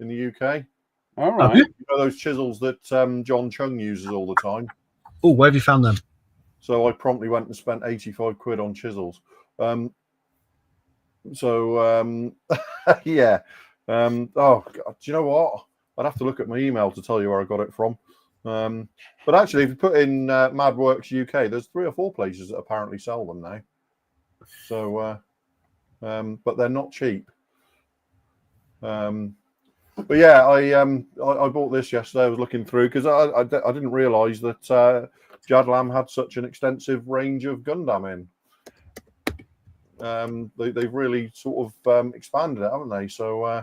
in the UK. All right. You know those chisels that John Chung uses all the time. Oh, where have you found them? So I promptly went and spent 85 quid on chisels. Yeah. Oh, God, do you know what? I'd have to look at my email to tell you where I got it from. But actually, if you put in MadWorks UK, there's 3 or 4 places that apparently sell them now. So, but they're not cheap. But yeah, I bought this yesterday. I was looking through because I didn't realise that Jadlam had such an extensive range of Gundam in. They've really sort of expanded it, haven't they? So,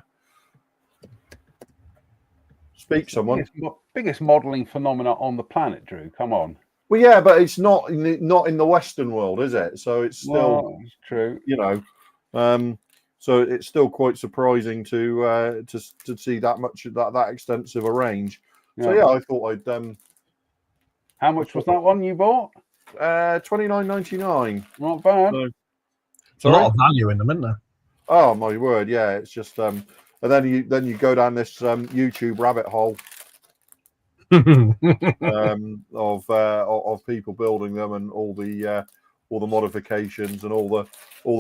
speak someone. Biggest modelling phenomena on the planet, Drew. Come on. Well, yeah, but it's not in the Western world, is it? So it's still it's true. You know, so it's still quite surprising to see that much that extensive a range. Yeah. So yeah, I thought I'd. How much was that one you bought? $29.99. Not bad. So, There's a lot of value in them, isn't there? Oh my word, yeah. It's just and then you go down this YouTube rabbit hole of people building them and all the modifications and all the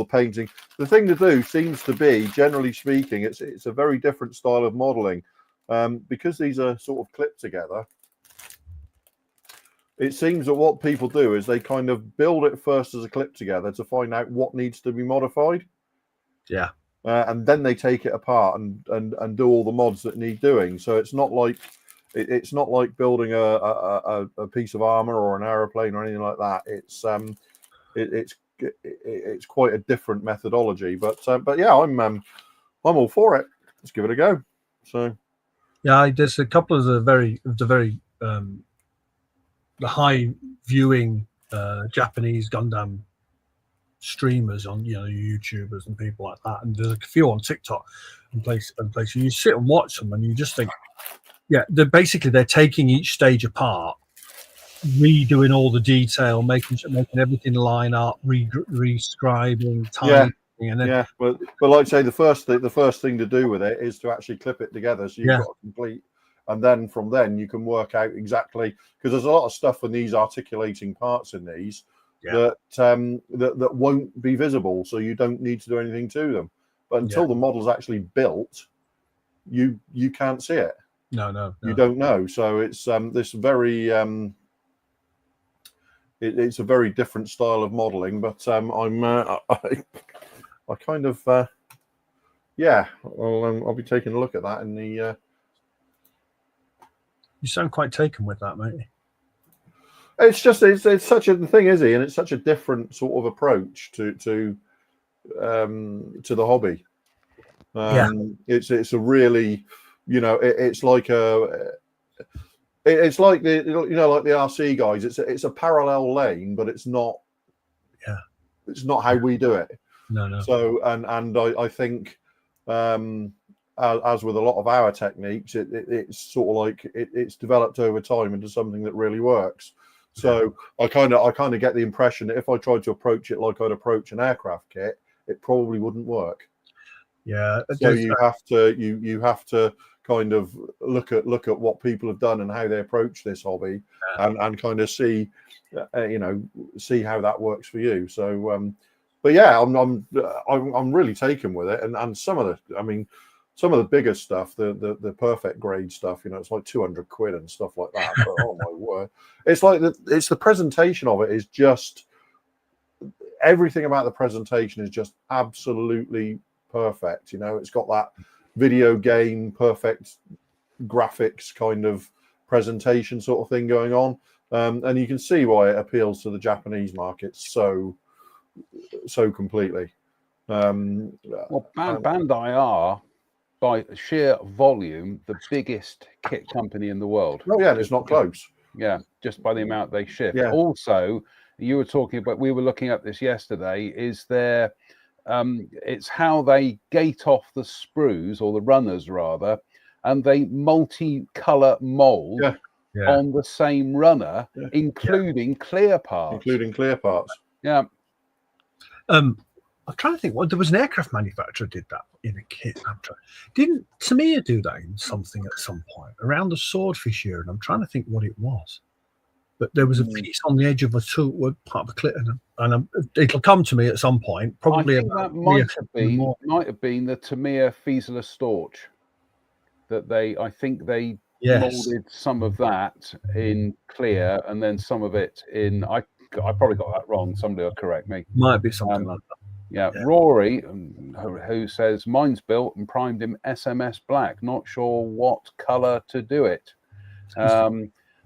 painting. The thing to do seems to be, generally speaking, it's a very different style of modeling because these are sort of clipped together. It seems that what people do is they kind of build it first as a clip together to find out what needs to be modified. Yeah. And then they take it apart and do all the mods that need doing. So it's not like building a piece of armor or an aeroplane or anything like that. It's quite a different methodology. But yeah, I'm all for it. Let's give it a go. So yeah, there's a couple of the very the high viewing Japanese Gundam streamers on YouTubers and people like that, and there's a few on TikTok and places. You sit and watch them and you just think, yeah, they're taking each stage apart, redoing all the detail, making everything line up, rescribing, timing, and then but like I say, the first thing to do with it is to actually clip it together, so you've got a complete. And then from then you can work out exactly, because there's a lot of stuff in these articulating parts in these that won't be visible, so you don't need to do anything to them. But until the model's actually built, you can't see it. No. You don't know. So it's this very it's a very different style of modeling. But I kind of I'll be taking a look at that in the. You sound quite taken with that, mate. It's just it's such a thing, is he? And it's such a different sort of approach to the hobby. It's a really, it's like it's like the like the RC guys. It's a parallel lane, but it's not. Yeah. It's not how we do it. No. So and I think. As with a lot of our techniques, it's sort of like it's developed over time into something that really works. So I kind of get the impression that if I tried to approach it like I'd approach an aircraft kit, it probably wouldn't work. Yeah. So you have to kind of look at what people have done and how they approach this hobby, and kind of see how that works for you. So, but yeah, I'm really taken with it, and some of the bigger stuff, the perfect grade stuff, it's like 200 quid and stuff like that. But oh my word, it's like it's the presentation of it is just everything about the presentation is just absolutely perfect. It's got that video game perfect graphics kind of presentation sort of thing going on, and you can see why it appeals to the Japanese market so completely. Bandai are, by sheer volume, the biggest kit company in the world. Oh yeah, and it's not close. Yeah, just by the amount they ship. Yeah. Also, you were talking about, we were looking at this yesterday, is there it's how they gate off the sprues, or the runners rather, and they multi-color mold on the same runner, including clear parts. Yeah. I'm trying to think. Well, there was an aircraft manufacturer did that in a kit. Didn't Tamiya do that in something at some point around the Swordfish era? And I'm trying to think what it was. But there was a piece on the edge of a tool, part of a clip, and it'll come to me at some point. Probably I think that might have been the Tamiya Fieseler Storch that I think they molded some of that in clear and then some of it in. I probably got that wrong. Somebody will correct me. Might be something like that. Yeah, Rory, who says mine's built and primed in SMS black. Not sure what color to do it.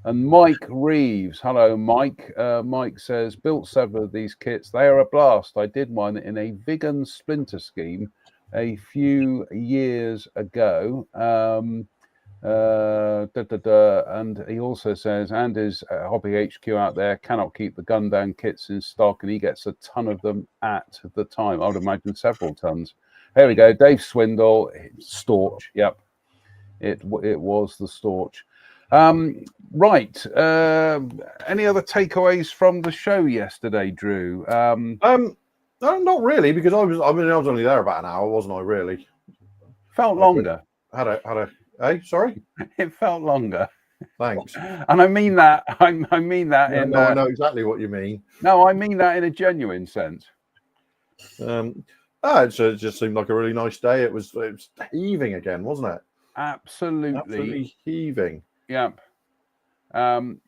And Mike Reeves, hello, Mike. Mike says, built several of these kits. They are a blast. I did one in a Vigan splinter scheme a few years ago. And he also says, and his Hobby HQ out there cannot keep the Gundam kits in stock, and he gets a ton of them at the time. I would imagine several tons. There we go. Dave Swindle, Storch. Yep, it was the Storch. Right. Any other takeaways from the show yesterday, Drew? No, not really, because I was only there about an hour, wasn't I? Really felt longer. Had a. Hey, sorry. It felt longer. Thanks. And I mean that. I mean that. I know exactly what you mean. No, I mean that in a genuine sense. It just seemed like a really nice day. It was heaving again, wasn't it? Absolutely heaving. Yep. I'm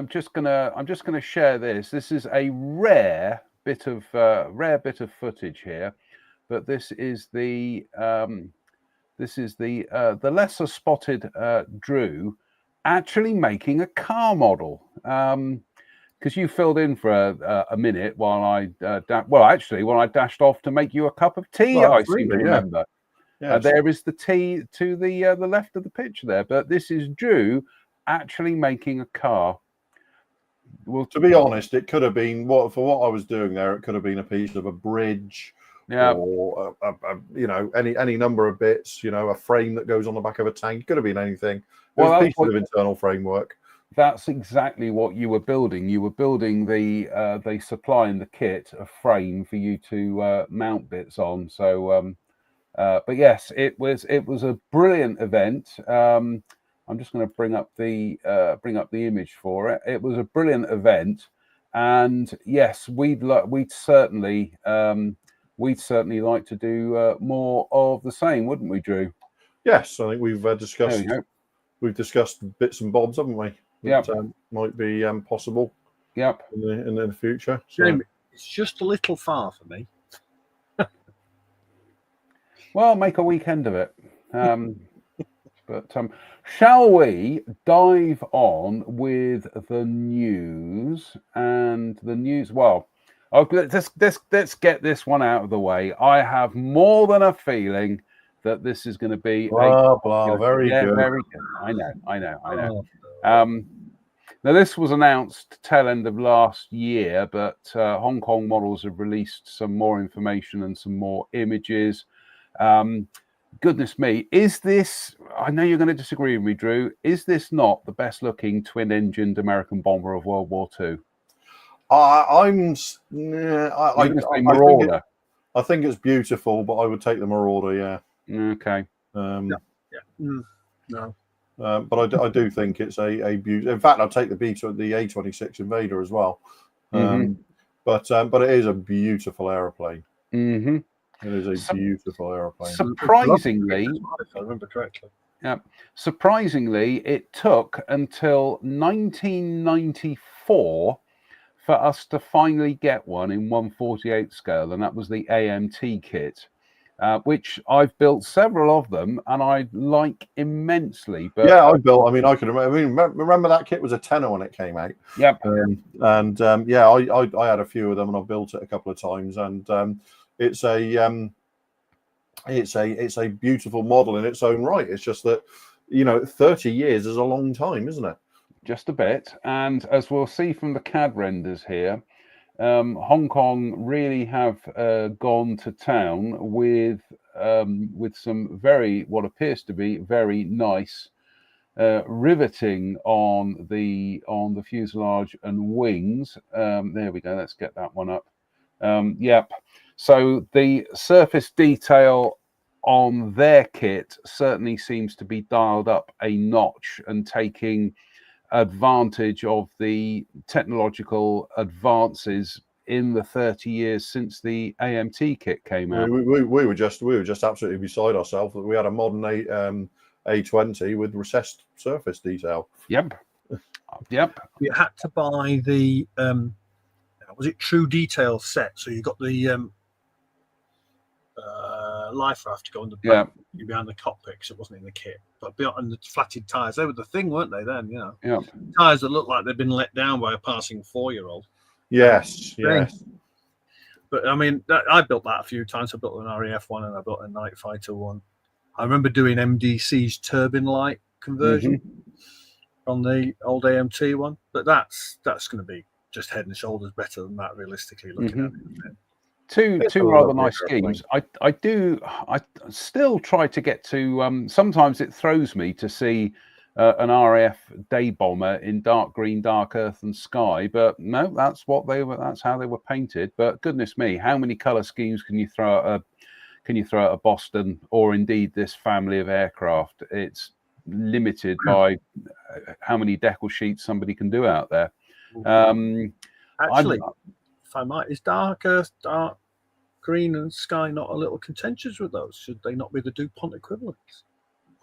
just gonna share this. This is a rare bit of footage here, but this is the lesser spotted Drew actually making a car model. Because you filled in for a minute while I dashed off to make you a cup of tea. I seem to remember. Yeah, there is the tea to the left of the picture there, but this is Drew actually making a car. Well, to be honest, it could have been for what I was doing there. It could have been a piece of a bridge, or any number of bits. A frame that goes on the back of a tank. It could have been anything. Well, a piece of internal framework. That's exactly what you were building. You were building they supply in the kit a frame for you to mount bits on. So. But yes, it was a brilliant event. I'm just going to bring up the image for it. It was a brilliant event, and yes, we'd certainly like to do more of the same, wouldn't we, Drew? Yes, I think we've discussed bits and bobs, haven't we? Yeah, might be possible. Yep, in the future. So. It's just a little far for me. Well, make a weekend of it. But shall we dive on with the news? And the news, well, let's get this one out of the way. I have more than a feeling that this is going to be very good. Very good. I know. Now, this was announced tail end of last year, but Hong Kong Models have released some more information and some more images. Goodness me, is this, I know you're going to disagree with me, Drew, is this not the best looking twin-engined American bomber of World War II? I think it's beautiful, but I would take the Marauder, yeah. Okay. No. But I do think it's a beauty. In fact, I'll take the A26 Invader as well. But it is a beautiful aeroplane. Mm-hmm. It is a beautiful aeroplane. Surprisingly, if I remember correctly. Yeah. Surprisingly, it took until 1994 for us to finally get one in 1/48 scale, and that was the AMT kit, which I've built several of them, and I like immensely. But yeah, I can remember that kit was a tenner when it came out. Yep. I had a few of them, and I've built it a couple of times, and it's a beautiful model in its own right. It's just that 30 years is a long time, isn't it? Just a bit. And as we'll see from the CAD renders here, Hong Kong really have gone to town with some what appears to be very nice riveting on the fuselage and wings. There we go. Let's get that one up. Yep. So the surface detail on their kit certainly seems to be dialed up a notch and taking advantage of the technological advances in the 30 years since the AMT kit came out. We were just absolutely beside ourselves that we had a modern A20 with recessed surface detail. Yep. Yep. You had to buy the was it True Detail set? So you got the life raft to go on the back, behind the cockpit, because it wasn't in the kit. But beyond the flatted tires, they were the thing, weren't they? Then, you know, tires that looked like they'd been let down by a passing 4-year-old. Yes, yes. But I mean, I built that a few times. I built an RAF one and I built a Night Fighter one. I remember doing MDC's turbine light conversion on the old AMT one, but that's going to be just head and shoulders better than that, realistically looking at it. Two rather nice schemes. I still try to get to. Sometimes it throws me to see an RAF day bomber in dark green, dark earth, and sky. But no, that's what they were. That's how they were painted. But goodness me, how many color schemes can you throw at a Boston or indeed this family of aircraft? It's limited by how many decal sheets somebody can do out there. Actually, if I might, is dark earth, dark green, and sky not a little contentious with those? Should they not be the DuPont equivalents?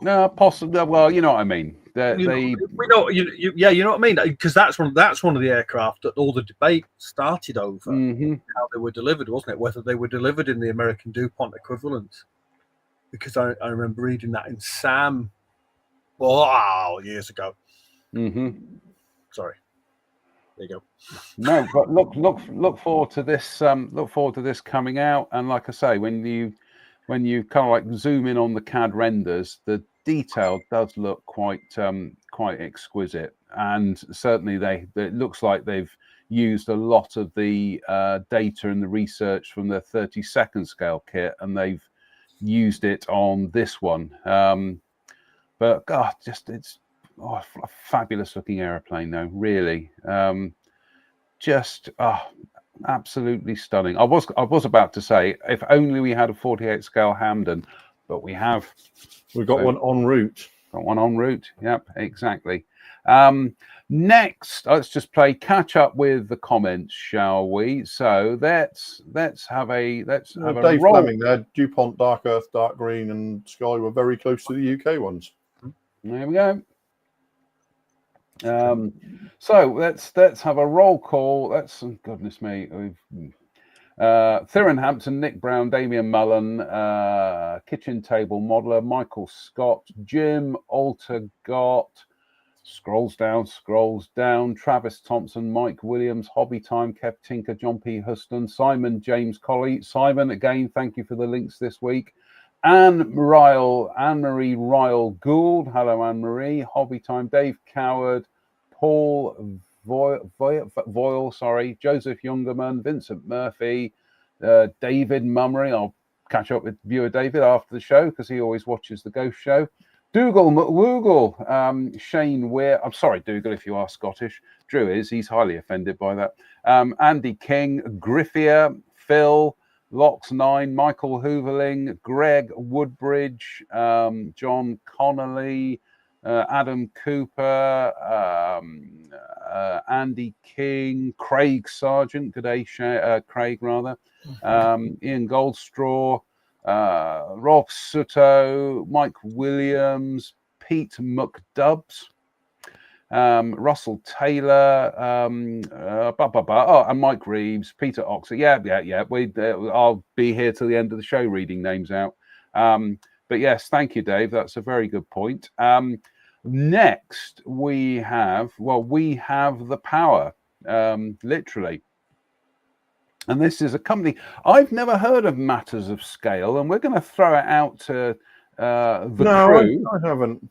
No, possibly. Well, you know what I mean. You know what I mean. Because that's one of the aircraft that all the debate started over how they were delivered, wasn't it? Whether they were delivered in the American DuPont equivalent. Because I remember reading that in SAM, years ago. Sorry. There you go. No, but look forward to this. Look forward to this coming out. And like I say, when you kind of like zoom in on the CAD renders, the detail does look quite exquisite. And certainly it looks like they've used a lot of the data and the research from the 32nd scale kit, and they've used it on this one. But God, it's a fabulous looking aeroplane, though. Really, absolutely stunning. I was about to say, if only we had a 48 scale Hamden, but we've got one en route. Got one en route. Yep, exactly. Next, let's just play catch up with the comments, shall we? So let's have a Dave roll. Fleming there. DuPont Dark Earth, Dark Green, and Sky were very close to the UK ones. There we go. So let's have a roll call. Goodness me. Theron Hampton, Nick Brown, Damian Mullen, Kitchen Table Modeler, Michael Scott, Jim Altergott, scrolls down, Travis Thompson, Mike Williams, Hobby Time, Kev Tinker, John P. Huston, Simon James Colley. Simon, again, thank you for the links this week. Anne-Marie Ryle Gould. Hello, Anne-Marie. Hobby Time, Dave Coward, Paul Voyle, Joseph Youngerman, Vincent Murphy, David Mummery. I'll catch up with viewer David after the show because he always watches the Ghost Show. Dougal McWoogle, Shane Weir. I'm sorry, Dougal, if you are Scottish. Drew is. He's highly offended by that. Andy King, Griffier, Phil, Lox9, Michael Hooverling, Greg Woodbridge, John Connolly, Adam Cooper, Andy King, Craig Sargent, good day, Craig rather, Ian Goldstraw, Rob Sutto, Mike Williams, Pete McDubbs, Russell Taylor, and Mike Reeves, Peter Oxer. Yeah. I'll be here till the end of the show reading names out. But yes, thank you, Dave. That's a very good point. Next, we have the Power, literally. And this is a company I've never heard of, Matters of Scale, and we're going to throw it out to the crew. I haven't.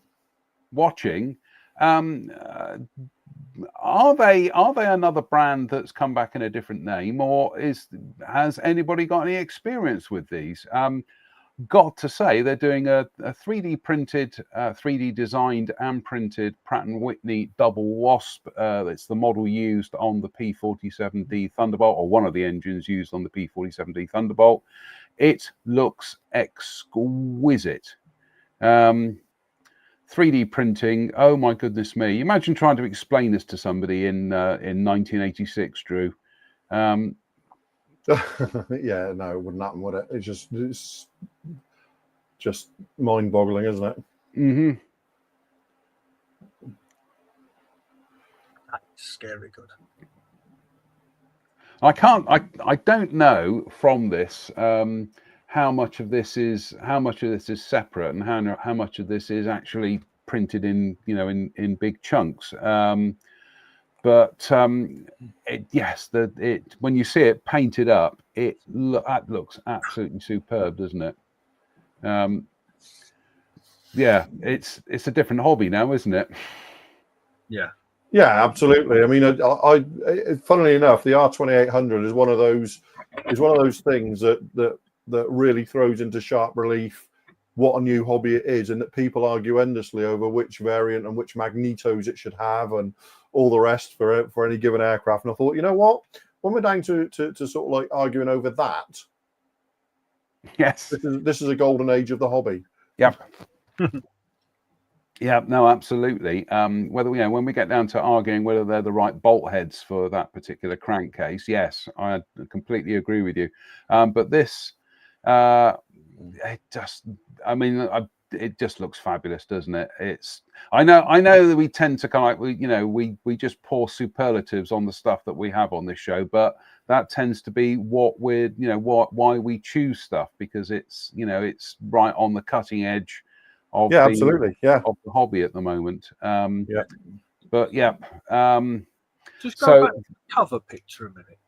Watching. Are they another brand that's come back in a different name, or has anybody got any experience with these? got to say, they're doing a 3D printed, 3D designed and printed Pratt & Whitney double Wasp. It's the model used on the P-47D Thunderbolt, or one of the engines used on the P-47D Thunderbolt. It looks exquisite. 3D printing, oh my goodness me. Imagine trying to explain this to somebody in 1986, Drew. Yeah, no, it wouldn't happen, would it? It's just mind-boggling, isn't it? Mm-hmm. That's scary good. I don't know from this how much of this is separate and how much of this is actually printed in big chunks. But yes, when you see it painted up, that looks absolutely superb, doesn't it? Yeah, it's a different hobby now, isn't it? Yeah. Yeah, absolutely. I mean, I funnily enough, the R2800 is one of those things that really throws into sharp relief what a new hobby it is, and that people argue endlessly over which variant and which magnetos it should have and all the rest for any given aircraft. And I thought, you know what, when we're down to sort of like arguing over that, yes, this is a golden age of the hobby. Yep. Yeah, no, absolutely. Whether when we get down to arguing whether they're the right bolt heads for that particular crankcase, yes, I completely agree with you. But this, it just looks fabulous, doesn't it? I know that we tend to kind of we just pour superlatives on the stuff that we have on this show, but that tends to be what we're why we choose stuff, because it's right on the cutting edge of absolutely, of the hobby at the moment. Yeah, but yeah. Just go back to the cover picture a minute.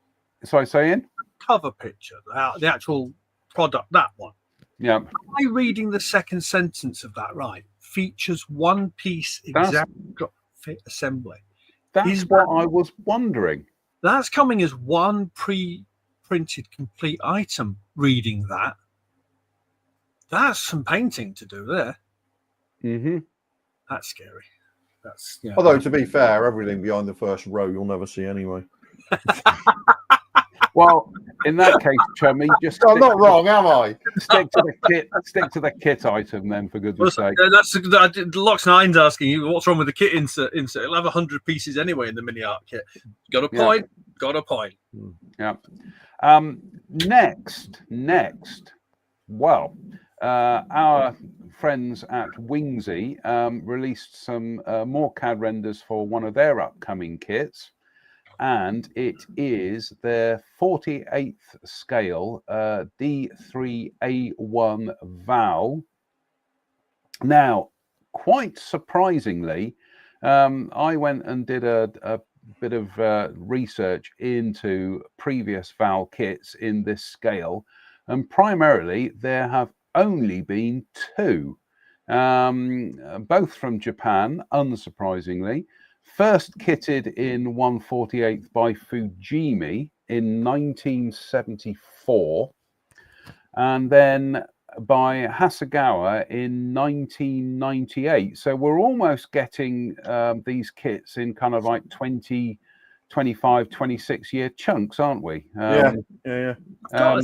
Sorry, say in cover picture, the actual product, that one. Yeah. Am I reading the second sentence of that right? Features one piece exact drop fit assembly. That's what I was wondering. That's coming as one pre-printed complete item. Reading that, that's some painting to do there. Mm-hmm. That's scary. That's Although to be fair, everything behind the first row you'll never see anyway. Well, in that case, Chummy, just I'm not wrong, am I? Stick to the kit. Stick to the kit item, then, for goodness' sake. That's Lox 9's asking you what's wrong with the kit insert. It'll have 100 pieces anyway in the mini art kit. Got a point. Yeah. Got a point. Yeah. Next. Well, our friends at Wingsy released some more CAD renders for one of their upcoming kits, and it is their 48th scale D3A1 Val. Now, quite surprisingly, I went and did a bit of research into previous Val kits in this scale, and primarily there have only been two, both from Japan, unsurprisingly. First kitted in 1/48 by Fujimi in 1974, and then by Hasegawa in 1998. So we're almost getting these kits in kind of like 20, 25, 26-year chunks, aren't we? Yeah. If I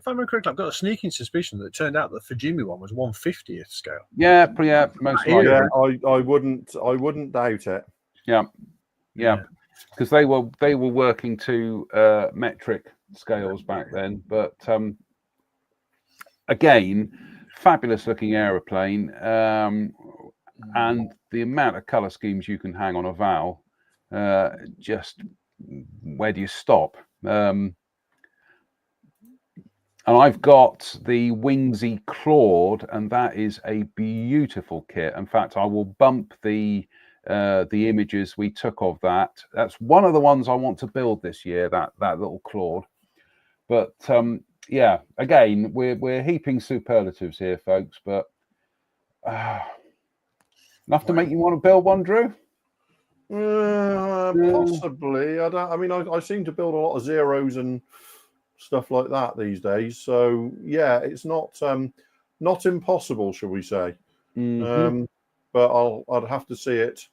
remember correctly, I've got a sneaking suspicion that it turned out the Fujimi one was 1/50th scale. Yeah, most likely. Yeah, I wouldn't doubt it. Yeah, because they were working to metric scales back then. But again, fabulous looking aeroplane, and the amount of color schemes you can hang on a Val. Just where do you stop? And I've got the Wingsy Claude, and that is a beautiful kit. In fact, I will bump the images we took of that. That's one of the ones I want to build this year, that little Claude. But yeah, again, we're heaping superlatives here, folks, but enough to make you want to build one, Drew? Possibly. I seem to build a lot of zeros and stuff like that these days. So yeah, it's not. not impossible, shall we say? Mhm. But I'd have to see it.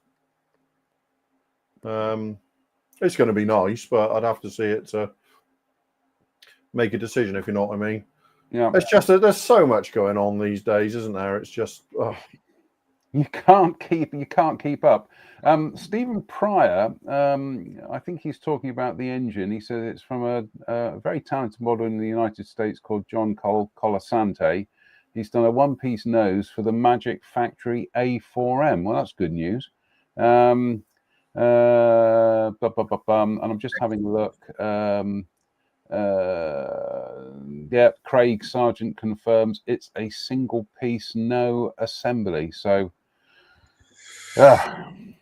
It's going to be nice, but I'd have to see it to make a decision, if you know what I mean. Yeah. It's just that there's so much going on these days, isn't there? It's just You can't keep up. Stephen Pryor, I think he's talking about the engine. He says it's from a very talented model in the United States called John Colasante. He's done a one-piece nose for the Magic Factory A4M. Well, that's good news. And I'm just having a look. Yeah, Craig Sargent confirms it's a single piece, no assembly. So I'm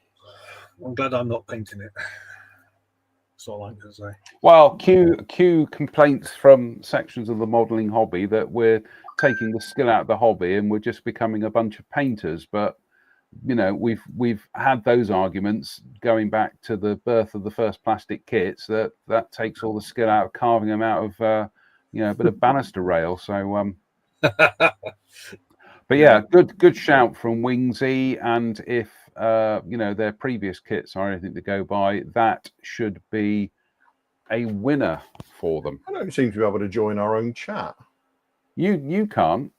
glad I'm not painting it. That's all I can say. well, Q complaints from sections of the modelling hobby that we're taking the skill out of the hobby and we're just becoming a bunch of painters. But you know, we've had those arguments going back to the birth of the first plastic kits. That takes all the skill out of carving them out of a bit of banister rail. So but yeah, good shout from Wingsy. And if their previous kits are anything to go by, that should be a winner for them. I don't seem to be able to join our own chat. You can't.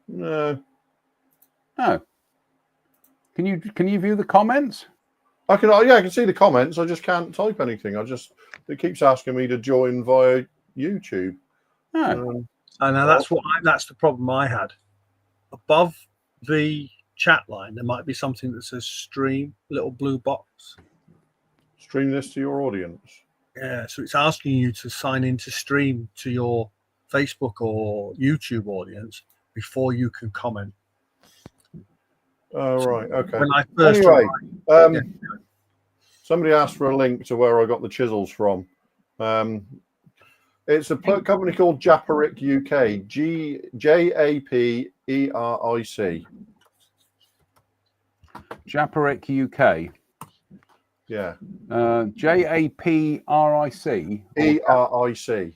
No. No. Can you view the comments? I can see the comments. I just can't type anything. It keeps asking me to join via YouTube. No. I know that's the problem I had. Above the chat line, there might be something that says stream, little blue box. Stream this to your audience. Yeah, so it's asking you to sign in to stream to your Facebook or YouTube audience before you can comment. Oh, right. Okay. When I first somebody asked for a link to where I got the chisels from. It's a company called Japeric UK. JAPERIC. Japeric UK. Yeah. JAPRIC. ERIC.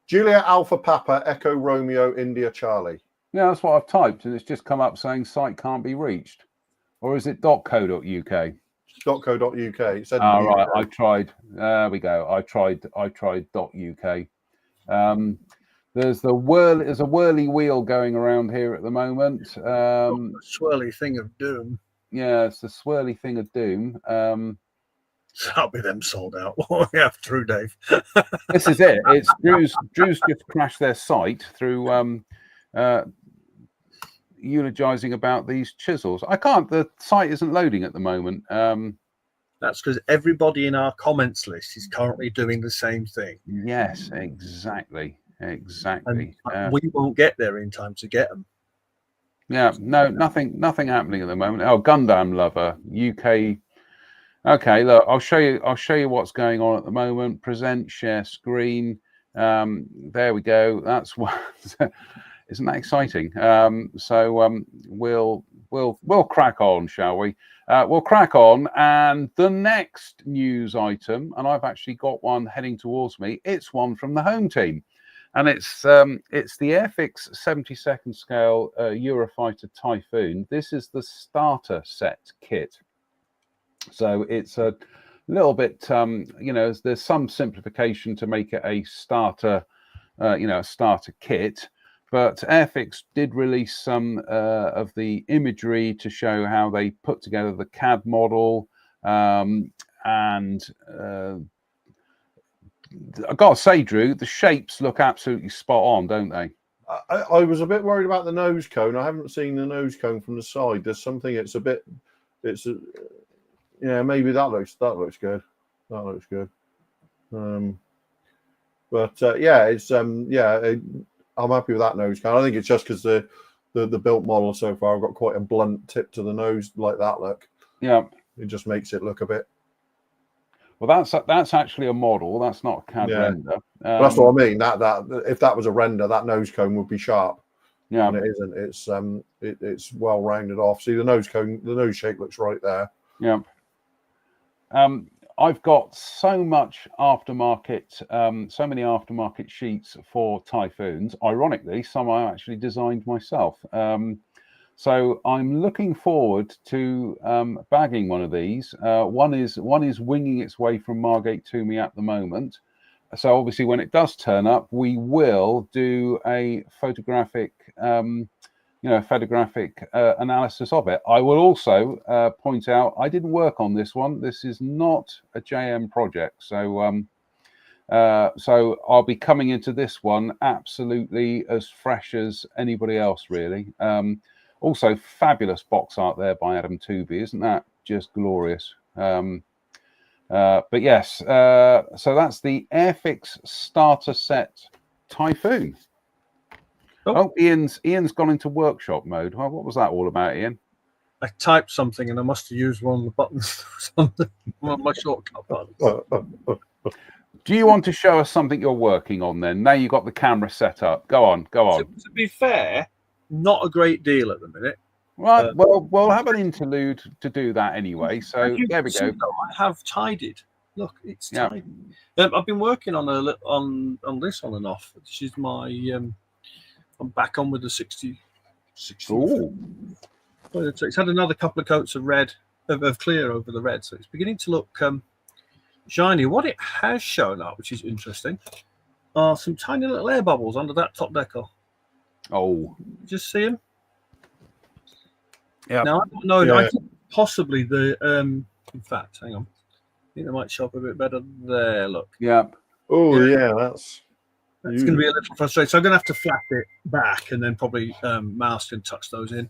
Julia Alpha Papa Echo Romeo India Charlie. Yeah, that's what I've typed, and it's just come up saying site can't be reached. Or is it .co.uk? .co.uk. It said right, I tried. There we go. I tried .uk. There's a whirly wheel going around here at the moment. Swirly thing of doom. Yeah, it's the swirly thing of doom. That'll be them sold out. What we have through, Dave. This is it. It's Drew's just crashed their site through eulogizing about these chisels. The site isn't loading at the moment. That's because everybody in our comments list is currently doing the same thing. Yes, exactly. And we won't get there in time to get them. Yeah, no, nothing happening at the moment. Oh, Gundam Lover UK. Okay, look, I'll show you what's going on at the moment. Present, share screen. There we go. That's what. Isn't that exciting? We'll crack on, shall we? We'll crack on, and the next news item, and I've actually got one heading towards me. It's one from the home team, and it's the Airfix 72nd scale Eurofighter Typhoon. This is the starter set kit, so it's a little bit, there's some simplification to make it a starter, a starter kit. But Airfix did release some of the imagery to show how they put together the CAD model. And I've got to say, Drew, the shapes look absolutely spot on, don't they? I was a bit worried about the nose cone. I haven't seen the nose cone from the side. There's something. Maybe that looks good. That looks good. I'm happy with that nose cone. I think it's just because the built model so far I've got quite a blunt tip to the nose like that look. Yeah. It just makes it look a bit. Well, that's actually a model. That's not a CAD render. That's what I mean. That if that was a render, that nose cone would be sharp. Yeah. And it isn't. It's well rounded off. See the nose cone, the nose shape looks right there. Yeah. I've got so much aftermarket, so many aftermarket sheets for Typhoons. Ironically, some I actually designed myself. So I'm looking forward to bagging one of these. One is winging its way from Margate to me at the moment. So obviously, when it does turn up, we will do a photographic analysis of it. I will also point out I didn't work on this one. This is not a JM project, so I'll be coming into this one absolutely as fresh as anybody else, really. Also, fabulous box art there by Adam Tooby, isn't that just glorious? But yes, so that's the Airfix starter set Typhoon. Oh, Ian's gone into workshop mode. What was that all about, Ian? I typed something and I must have used one of the buttons on my shortcut button. Do you want to show us something you're working on then? Now you've got the camera set up. Go on. To be fair, not a great deal at the minute. Right. Well, we'll have an interlude to do that anyway. So there we go. I have tidied. Look, it's tidied. I've been working on on this on and off. This is my. I'm back on with the 60. Ooh. It's had another couple of coats of red, of clear over the red, so it's beginning to look shiny. What it has shown up, which is interesting, are some tiny little air bubbles under that top decal. Oh, just see them. Yeah. Now I don't know. Yeah. I think possibly the. In fact, hang on. I think they might show up a bit better there. Look. Yeah. Oh yeah, that's going to be a little frustrating. So I'm going to have to flap it back and then probably mask and touch those in.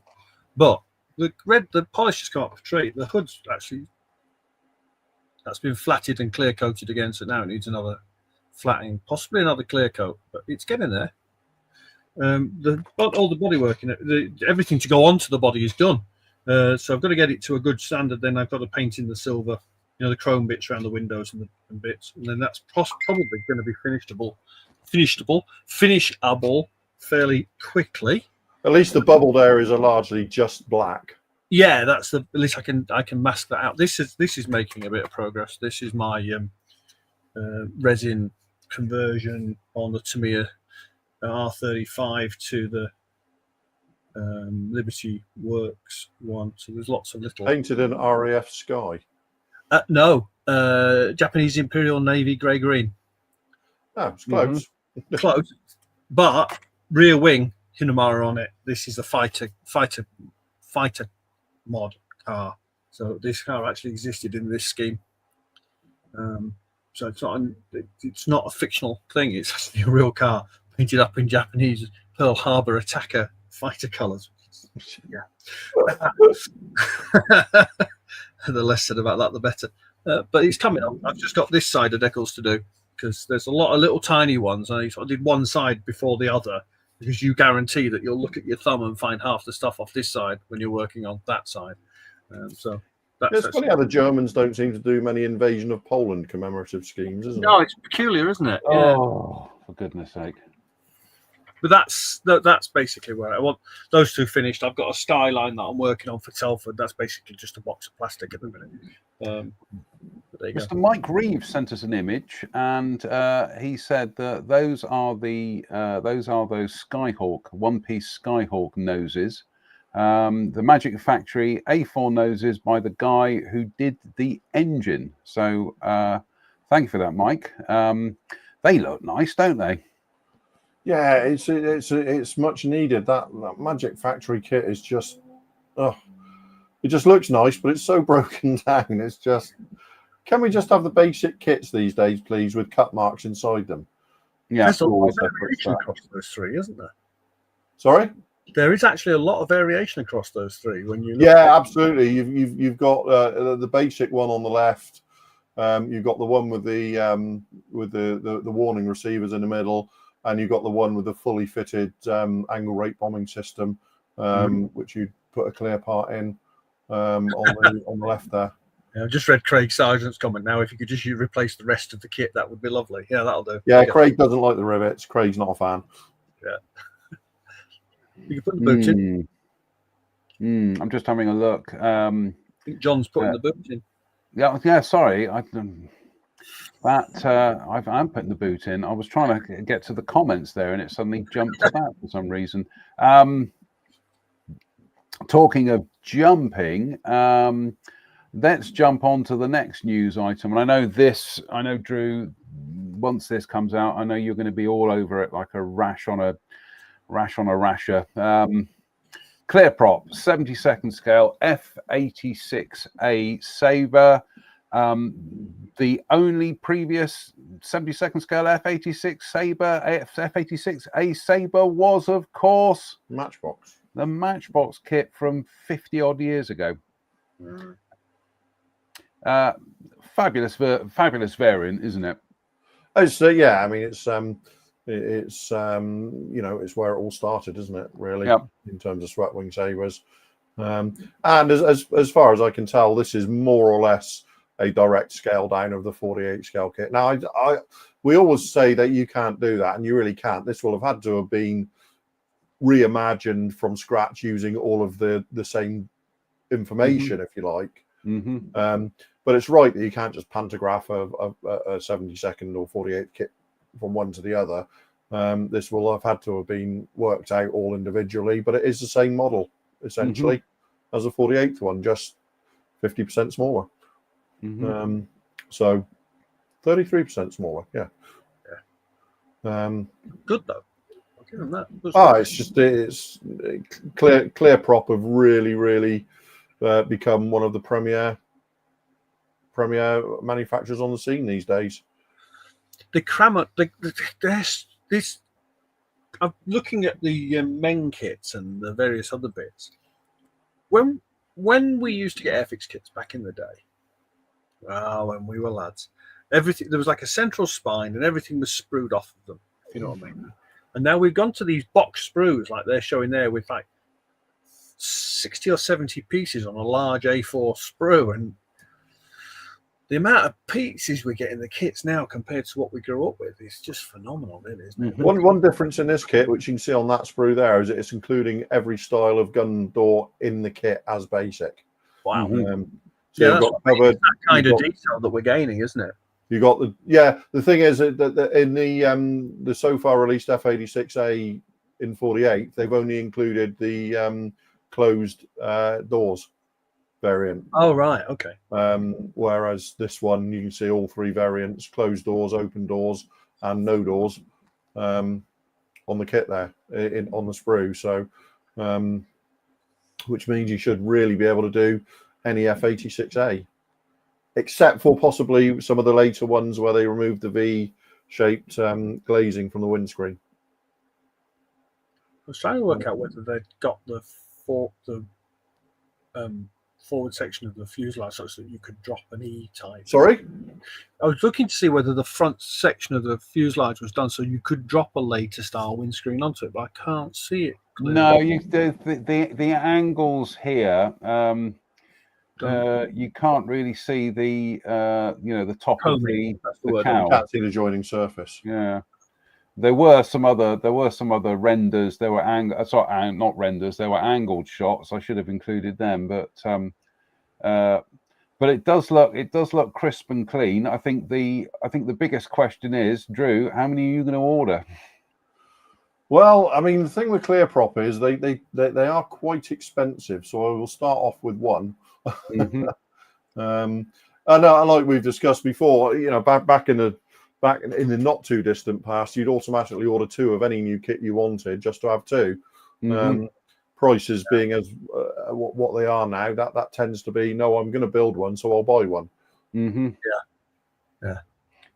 But the polish has come up straight. The hood's actually that's been flatted and clear coated again. So now it needs another flattening, possibly another clear coat, but it's getting there. All the bodywork in it, everything to go onto the body is done. So I've got to get it to a good standard. Then I've got to paint in the silver, the chrome bits around the windows and bits, and then that's probably going to be finishable fairly quickly. At least the bubbled areas are largely just black. Yeah, that's at least I can mask that out. This is making a bit of progress. This is my resin conversion on the Tamiya R35 to the Liberty Works one. So there's lots of little painted in RAF Sky. No, Japanese Imperial Navy grey green. Oh, it's close. Mm-hmm. Close, but rear wing Hinamara on it. This is a fighter mod car. So this car actually existed in this scheme. So it's not a fictional thing. It's actually a real car painted up in Japanese Pearl Harbor attacker fighter colours. Yeah. The less said about that, the better. But it's coming up. I've just got this side of decals to do because there's a lot of little tiny ones. I did one side before the other because you guarantee that you'll look at your thumb and find half the stuff off this side when you're working on that side. So it's funny how the Germans don't seem to do many invasion of Poland commemorative schemes, isn't it? No, it's peculiar, isn't it? Oh, for goodness sake. But that's basically where I want those two finished. I've got a skyline that I'm working on for Telford. That's basically just a box of plastic at the minute. There you Mr. go. Mike Reeves sent us an image, and he said that those are those Skyhawk one-piece Skyhawk noses, the Magic Factory A4 noses by the guy who did the engine. So thank you for that, Mike. They look nice, don't they? Yeah, it's much needed. That Magic Factory kit is just, it just looks nice, but it's so broken down. It's just, can we just have the basic kits these days, please, with cut marks inside them? Yeah, there's a lot of variation across those three, isn't there? Sorry, there is actually a lot of variation across those three when you. Absolutely. You've got the basic one on the left. You've got the one with the warning receivers in the middle. And you've got the one with the fully fitted angle rate bombing system, which you put a clear part in on the left there. Yeah, I've just read Craig Sargent's comment now. If you could just replace the rest of the kit, that would be lovely. Yeah, that'll do. Yeah, Craig doesn't like the rivets. Craig's not a fan. Yeah. You can put the boots in. I'm just having a look. I think John's putting the boots in. Yeah. Sorry, I'm putting the boot in. I was trying to get to the comments there, and it suddenly jumped to that for some reason. Talking of jumping, let's jump on to the next news item. And I know, Drew, once this comes out, I know you're going to be all over it like a rash on a rasher. Clearprop 72nd scale F86A Sabre. The only previous 72nd scale F86A Sabre was, of course, Matchbox. the Matchbox kit from 50 odd years ago. Fabulous variant, isn't it? Yeah, I mean, it's it's where it all started, isn't it? Really, Yep. In terms of Sweatwing Sabres, and as far as I can tell, this is more or less a direct scale down of the 48 scale kit. Now, we always say that you can't do that, and you really can't. This will have had to have been reimagined from scratch using all of the same information, if you like. But it's right that you can't just pantograph a 72nd or 48 kit from one to the other. This will have had to have been worked out all individually, but it is the same model essentially as a 48th one, just 50% smaller. So 33% smaller. Yeah. Good though. I'll give them that. It's Clearprop have really become one of the premier manufacturers on the scene these days. The cram this. I'm looking at the men kits and the various other bits. When we used to get FX kits back in the day, when we were lads, everything there was like a central spine and everything was sprued off of them. If you know what I mean. And now we've gone to these box sprues like they're showing there with like 60 or 70 pieces on a large A4 sprue, and the amount of pieces we get in the kits now compared to what we grew up with is just phenomenal, really, isn't it? One difference in this kit, which you can see on that sprue there, is that it's including every style of gun door in the kit as basic. Wow. So you've got covered, that kind of detail that we're gaining, isn't it? You got the thing is that in the so far released F86A in 48, they've only included the closed doors variant. Oh right, okay. Whereas this one, you can see all three variants: closed doors, open doors, and no doors on the kit there on the sprue. So, which means you should really be able to do any F86A. Except for possibly some of the later ones where they removed the V-shaped glazing from the windscreen. I was trying to work out whether they'd got the forward section of the fuselage such that you could drop an E-type. Sorry? I was looking to see whether the front section of the fuselage was done so you could drop a later style windscreen onto it, but I can't see it clearly. No, the angles here. You can't really see the the top of the cowl. You can't see the joining surface. Yeah, there were some other renders. There were not renders. There were angled shots. I should have included them, but it does look crisp and clean. I think the biggest question is, Drew, how many are you going to order? Well, I mean, the thing with Clearprop is they are quite expensive, so I will start off with one. And like we've discussed before, back in the not too distant past, you'd automatically order two of any new kit you wanted just to have two. Prices being as what they are now, that tends to be no. I'm going to build one, so I'll buy one. Yeah,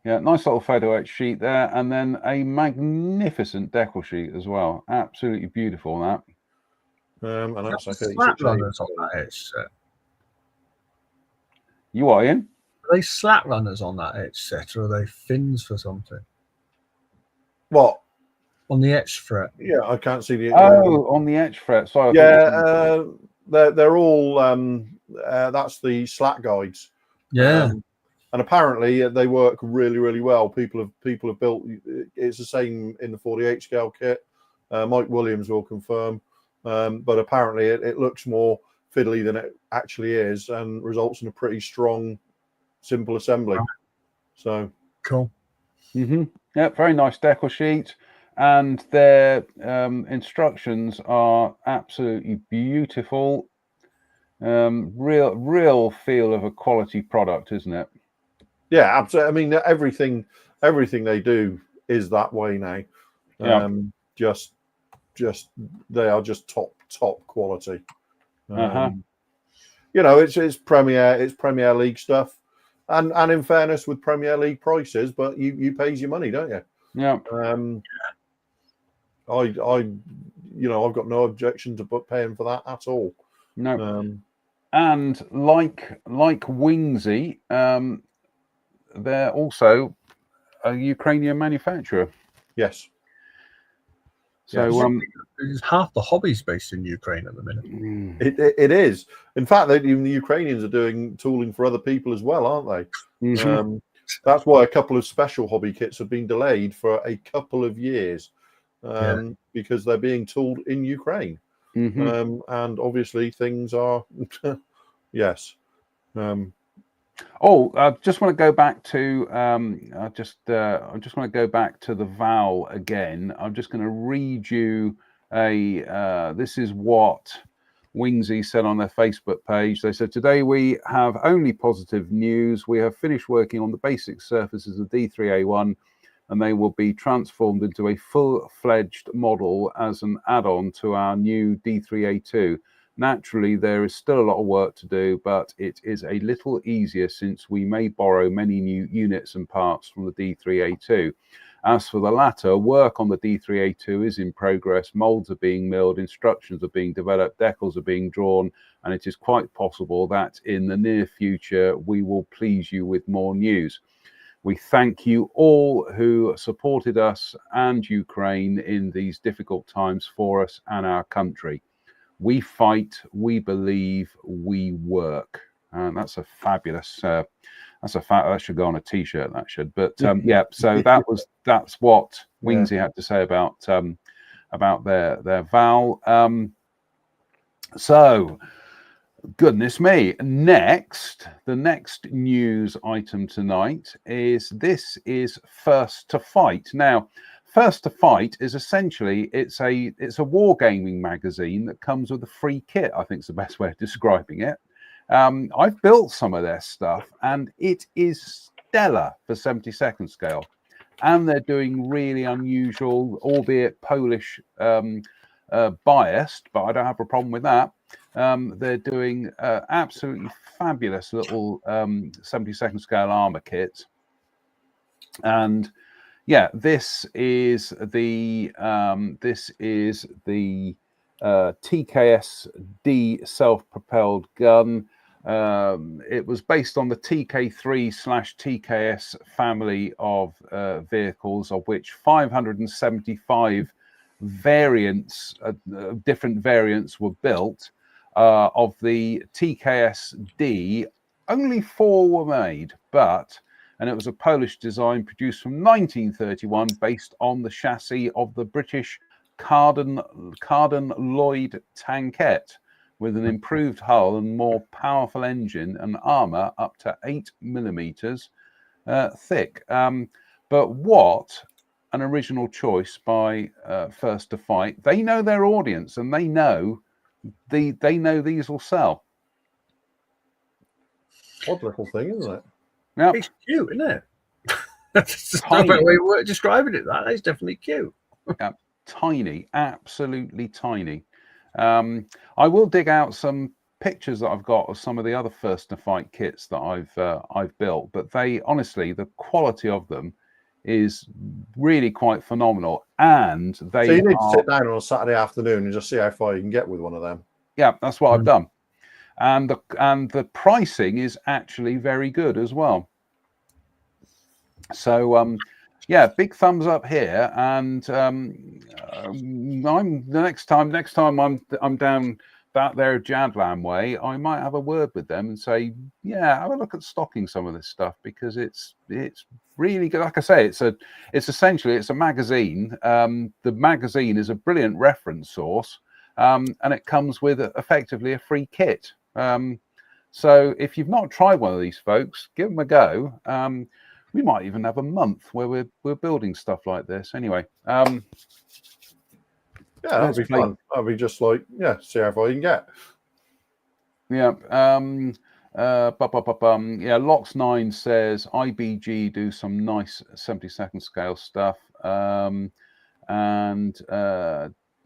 nice little photo etch sheet there, and then a magnificent decal sheet as well. Absolutely beautiful that. And that's like slat runners on that etch set. You are in? Are they slat runners on that etch set, or are they fins for something? What? On the etch fret? Yeah, I can't see the. On the etch fret. Sorry. They're all. That's the slat guides. Yeah. And apparently they work really, really well. People have built. It's the same in the 48 scale kit. Mike Williams will confirm. But apparently it looks more fiddly than it actually is, and results in a pretty strong simple assembly. Right. So Cool. Yeah, very nice decal sheet, and their instructions are absolutely beautiful. Real feel of a quality product, isn't it? yeah, absolutely. I mean, everything they do is that way now. Yeah. Just they are just top quality. You know, it's Premier League stuff, and in fairness, with Premier League prices, but you pays your money, don't you? Yeah. I've got no objection to paying for that at all. No. And like Wingsy, they're also a Ukrainian manufacturer. Yes. So Yes. Half the hobby's based in Ukraine at the minute. It is. In fact, even the Ukrainians are doing tooling for other people as well, aren't they? That's why a couple of special hobby kits have been delayed for a couple of years, because they're being tooled in Ukraine. And obviously things are, yes. I just want to go back to I just want to go back to the Val again. I'm just going to read you this is what Wingsy said on their Facebook page. They said, today we have only positive news. We have finished working on the basic surfaces of D3A1, and they will be transformed into a full-fledged model as an add-on to our new D3A2. Naturally, there is still a lot of work to do, but it is a little easier since we may borrow many new units and parts from the D3A2. As for the latter, work on the D3A2 is in progress. Molds are being milled, instructions are being developed, decals are being drawn, and it is quite possible that in the near future we will please you with more news. We thank you all who supported us and Ukraine in these difficult times for us and our country. We fight, we believe, we work. And that's a fabulous. That should go on a T-shirt. That should. But yeah. So that's what Wingsy had to say about their Val. So, goodness me. The next news item tonight is First to Fight. Now, First to Fight is essentially it's a wargaming magazine that comes with a free kit. I think is the best way of describing it. I've built some of their stuff, and it is stellar for 72nd scale. And they're doing really unusual, albeit Polish biased, but I don't have a problem with that. They're doing absolutely fabulous little 72nd scale armor kits, and yeah, this is the TKS-D self-propelled gun. It was based on the TK3/TKS family of vehicles, of which 575 variants, different variants were built. Of the TKS-D, only 4 were made, and it was a Polish design produced from 1931 based on the chassis of the British Carden Lloyd tankette, with an improved hull and more powerful engine and armor up to 8 millimeters thick. But what an original choice by First to Fight. They know their audience, and they know these will sell. Odd little thing, isn't it? Yeah, it's cute, isn't it? That's no better way of describing it. That's definitely cute. Yeah, tiny, absolutely tiny. I will dig out some pictures that I've got of some of the other First to Fight kits that I've built, but they honestly, the quality of them is really quite phenomenal. And so you need to sit down on a Saturday afternoon and just see how far you can get with one of them. Yeah, that's what I've done. And the pricing is actually very good as well. So yeah, big thumbs up here. And I'm next time I'm down that there Jadland way, I might have a word with them and say, yeah, have a look at stocking some of this stuff, because it's really good. Like I say, it's essentially a magazine. The magazine is a brilliant reference source, and it comes with effectively a free kit. So if you've not tried one of these, folks, give them a go. We might even have a month where we're building stuff like this. Anyway, Yeah, that'd let's be play- fun. That'd be just like, see how far you can get. Yeah. Yeah. Lox9 says IBG do some nice 70-second scale stuff. And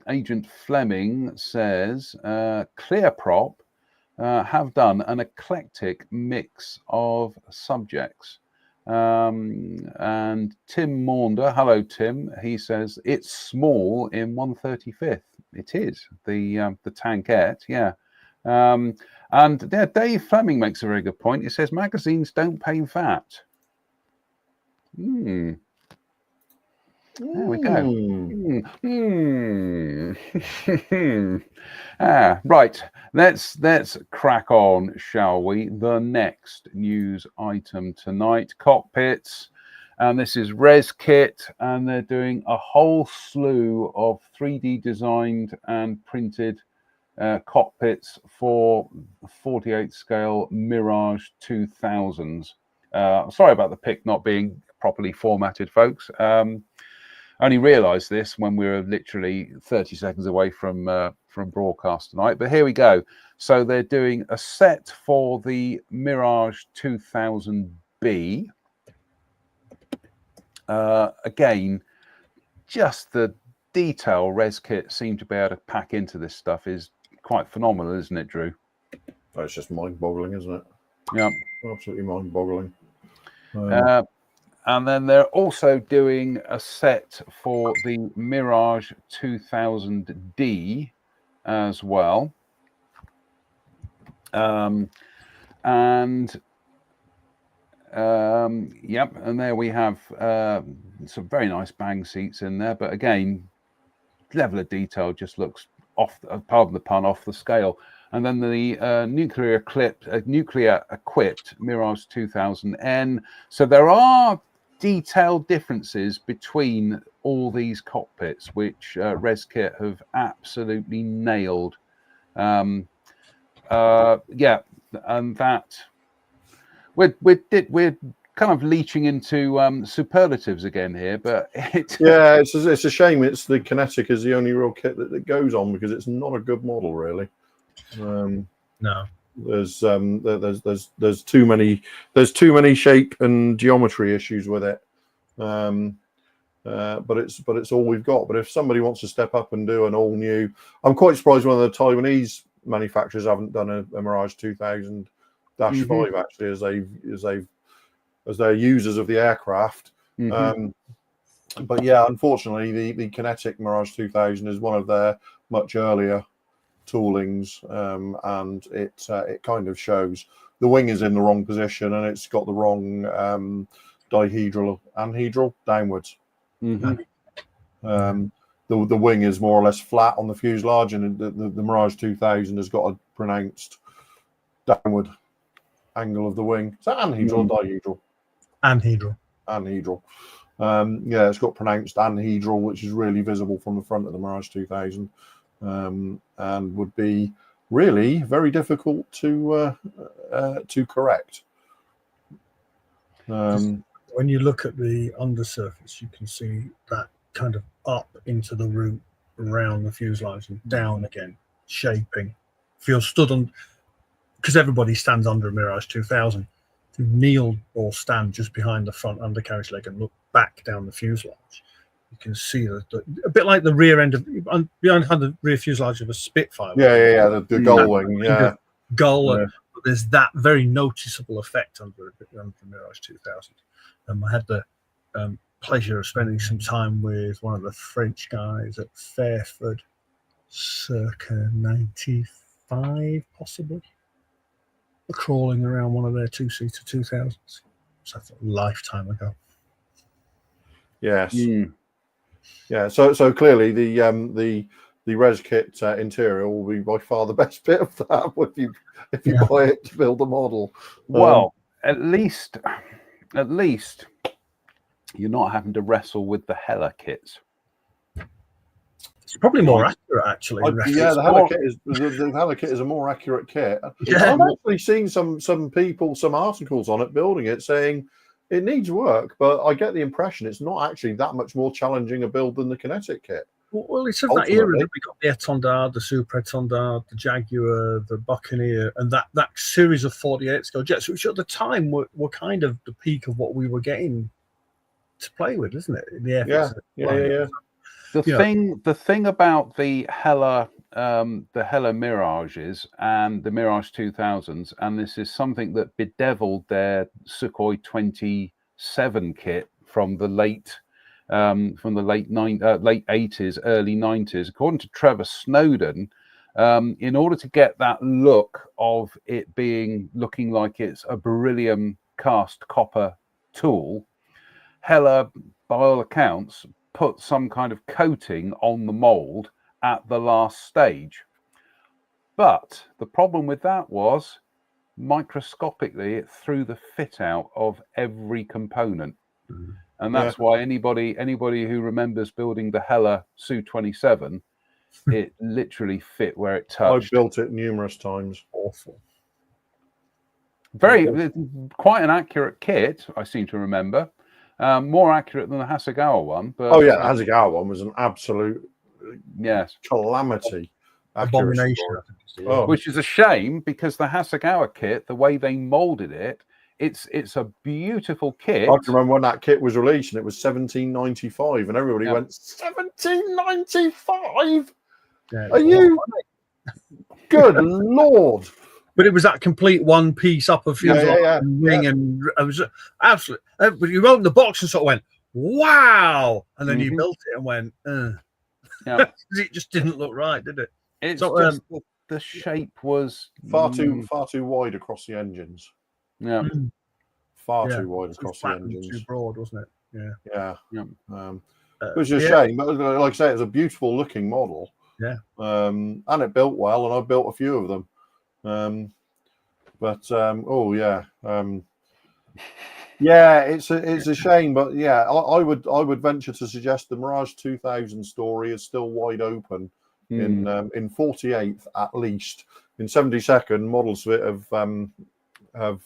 Agent Fleming says ClearProp have done an eclectic mix of subjects. And Tim Maunder, hello Tim, he says it's small in 1/35th. It is the tankette, yeah. And Dave Fleming makes a very good point. He says magazines don't pay VAT. There we go. Right. Let's crack on, shall we? The next news item tonight: cockpits, and this is ResKit, and they're doing a whole slew of 3D designed and printed cockpits for 48 scale Mirage 2000s. Sorry about the pic not being properly formatted, folks. Only realised this when we were literally 30 seconds away from broadcast tonight. But here we go. So they're doing a set for the Mirage 2000B. Again, just the detail ResKit seem to be able to pack into this stuff is quite phenomenal, isn't it, Drew? Oh, it's just mind-boggling, isn't it? Yeah. Absolutely mind-boggling. And then they're also doing a set for the Mirage 2000D as well. And there we have some very nice bang seats in there. But again, level of detail just looks off, pardon the pun, off the scale. And then the nuclear equipped Mirage 2000N. So there are detailed differences between all these cockpits, which ResKit have absolutely nailed. And that we're kind of leaching into superlatives again here, but it's a shame. It's the Kinetic is the only real kit that goes on, because it's not a good model, really. No. There's too many shape and geometry issues with it, but it's all we've got. But if somebody wants to step up and do an all new, I'm quite surprised one of the Taiwanese manufacturers haven't done a Mirage 2000-5 actually, as they're users of the aircraft. But yeah, unfortunately, the Kinetic Mirage 2000 is one of their much earlier toolings, and it kind of shows. The wing is in the wrong position, and it's got the wrong anhedral downwards. The wing is more or less flat on the fuselage, and the Mirage 2000 has got a pronounced downward angle of the wing. Is that anhedral or dihedral? Anhedral. It's got pronounced anhedral, which is really visible from the front of the Mirage 2000. And would be really very difficult to correct. When you look at the undersurface, you can see that kind of up into the root around the fuselage and down again, shaping. If you're stood on, because everybody stands under a Mirage 2000, to kneel or stand just behind the front undercarriage leg and look back down the fuselage, you can see a bit like the rear end of behind the rear fuselage of a Spitfire. The gull wing, gull. There's that very noticeable effect under the Mirage 2000. I had the pleasure of spending some time with one of the French guys at Fairford, circa 95, possibly, crawling around one of their two-seater 2000s. So that's a lifetime ago. Yes. Yeah, so clearly the ResKit interior will be by far the best bit of that if you buy it to build a model. Well, at least you're not having to wrestle with the Hella kits. It's probably more accurate, actually. Yeah, the Hella kit is the Hella kit is a more accurate kit. Yeah. I've actually seen some people, some articles on it building it saying it needs work, but I get the impression it's not actually that much more challenging a build than the Kinetic kit. Well, it's of that era that we got the Etendard, the Super Etendard, the Jaguar, the Buccaneer, and that series of 48 scale jets, which at the time were kind of the peak of what we were getting to play with, isn't it? In the yeah. The thing about the Hella Mirages and the Mirage 2000s, and this is something that bedeviled their Sukhoi 27 kit from the late 80s, early 90s. According to Trevor Snowden, in order to get that look of it looking like it's a beryllium cast copper tool, Hella, by all accounts, put some kind of coating on the mold at the last stage. But the problem with that was microscopically it threw the fit out of every component. And that's why anybody who remembers building the Hella Su-27, it literally fit where it touched. I've built it numerous times. Awful. Quite an accurate kit, I seem to remember. More accurate than the Hasegawa one. But, the Hasegawa one was an absolute calamity. Abomination. Which is a shame, because the Hasegawa kit, the way they molded it, it's a beautiful kit. I can remember when that kit was released, and it was 1795, and everybody went, 1795? Are you? Good Lord. But it was that complete one piece upper fuselage wing, and it was absolutely. But you opened the box and sort of went, "Wow!" And then you built it and went, it just didn't look right, did it? It's just the shape was far too wide across the engines. Yeah, far too wide across the engines. Too broad, wasn't it? Yeah. It was a shame, but like I say, it was a beautiful looking model. Yeah. And it built well, and I built a few of them. It's a shame, but I would venture to suggest the Mirage 2000 story is still wide open in 48th at least. In 72nd, models of it have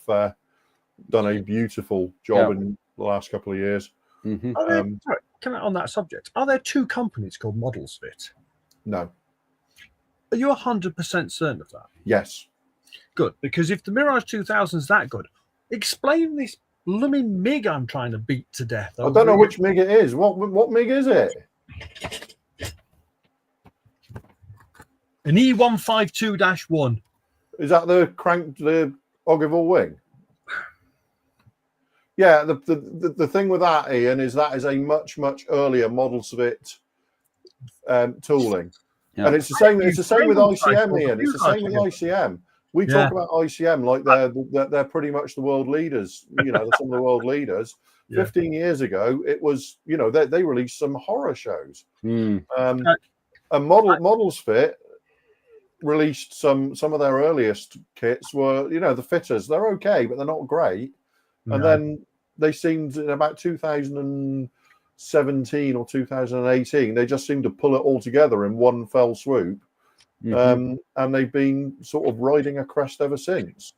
done a beautiful job in the last couple of years. Sorry, on that subject, are there two companies called Modelsfit? No. Are you 100% certain of that? Yes. Good, because if the Mirage 2000 is that good, explain this blooming MiG I'm trying to beat to death. I don't know which MiG it is. What MiG is it? An E152-1. Is that the Ogilvy wing? Yeah, the thing with that, Ian, is that is a much earlier Models of it tooling, and it's the same. It's the same with ICM, Ian. It's the same with ICM. We talk about ICM like they're pretty much the world leaders. You know, some of the world leaders. 15 years ago, it was they released some horror shows. And Models Fit released some of their earliest kits were the fitters. They're okay, but they're not great. And then they seemed in about 2017 or 2018, they just seemed to pull it all together in one fell swoop. And they've been sort of riding a crest ever since.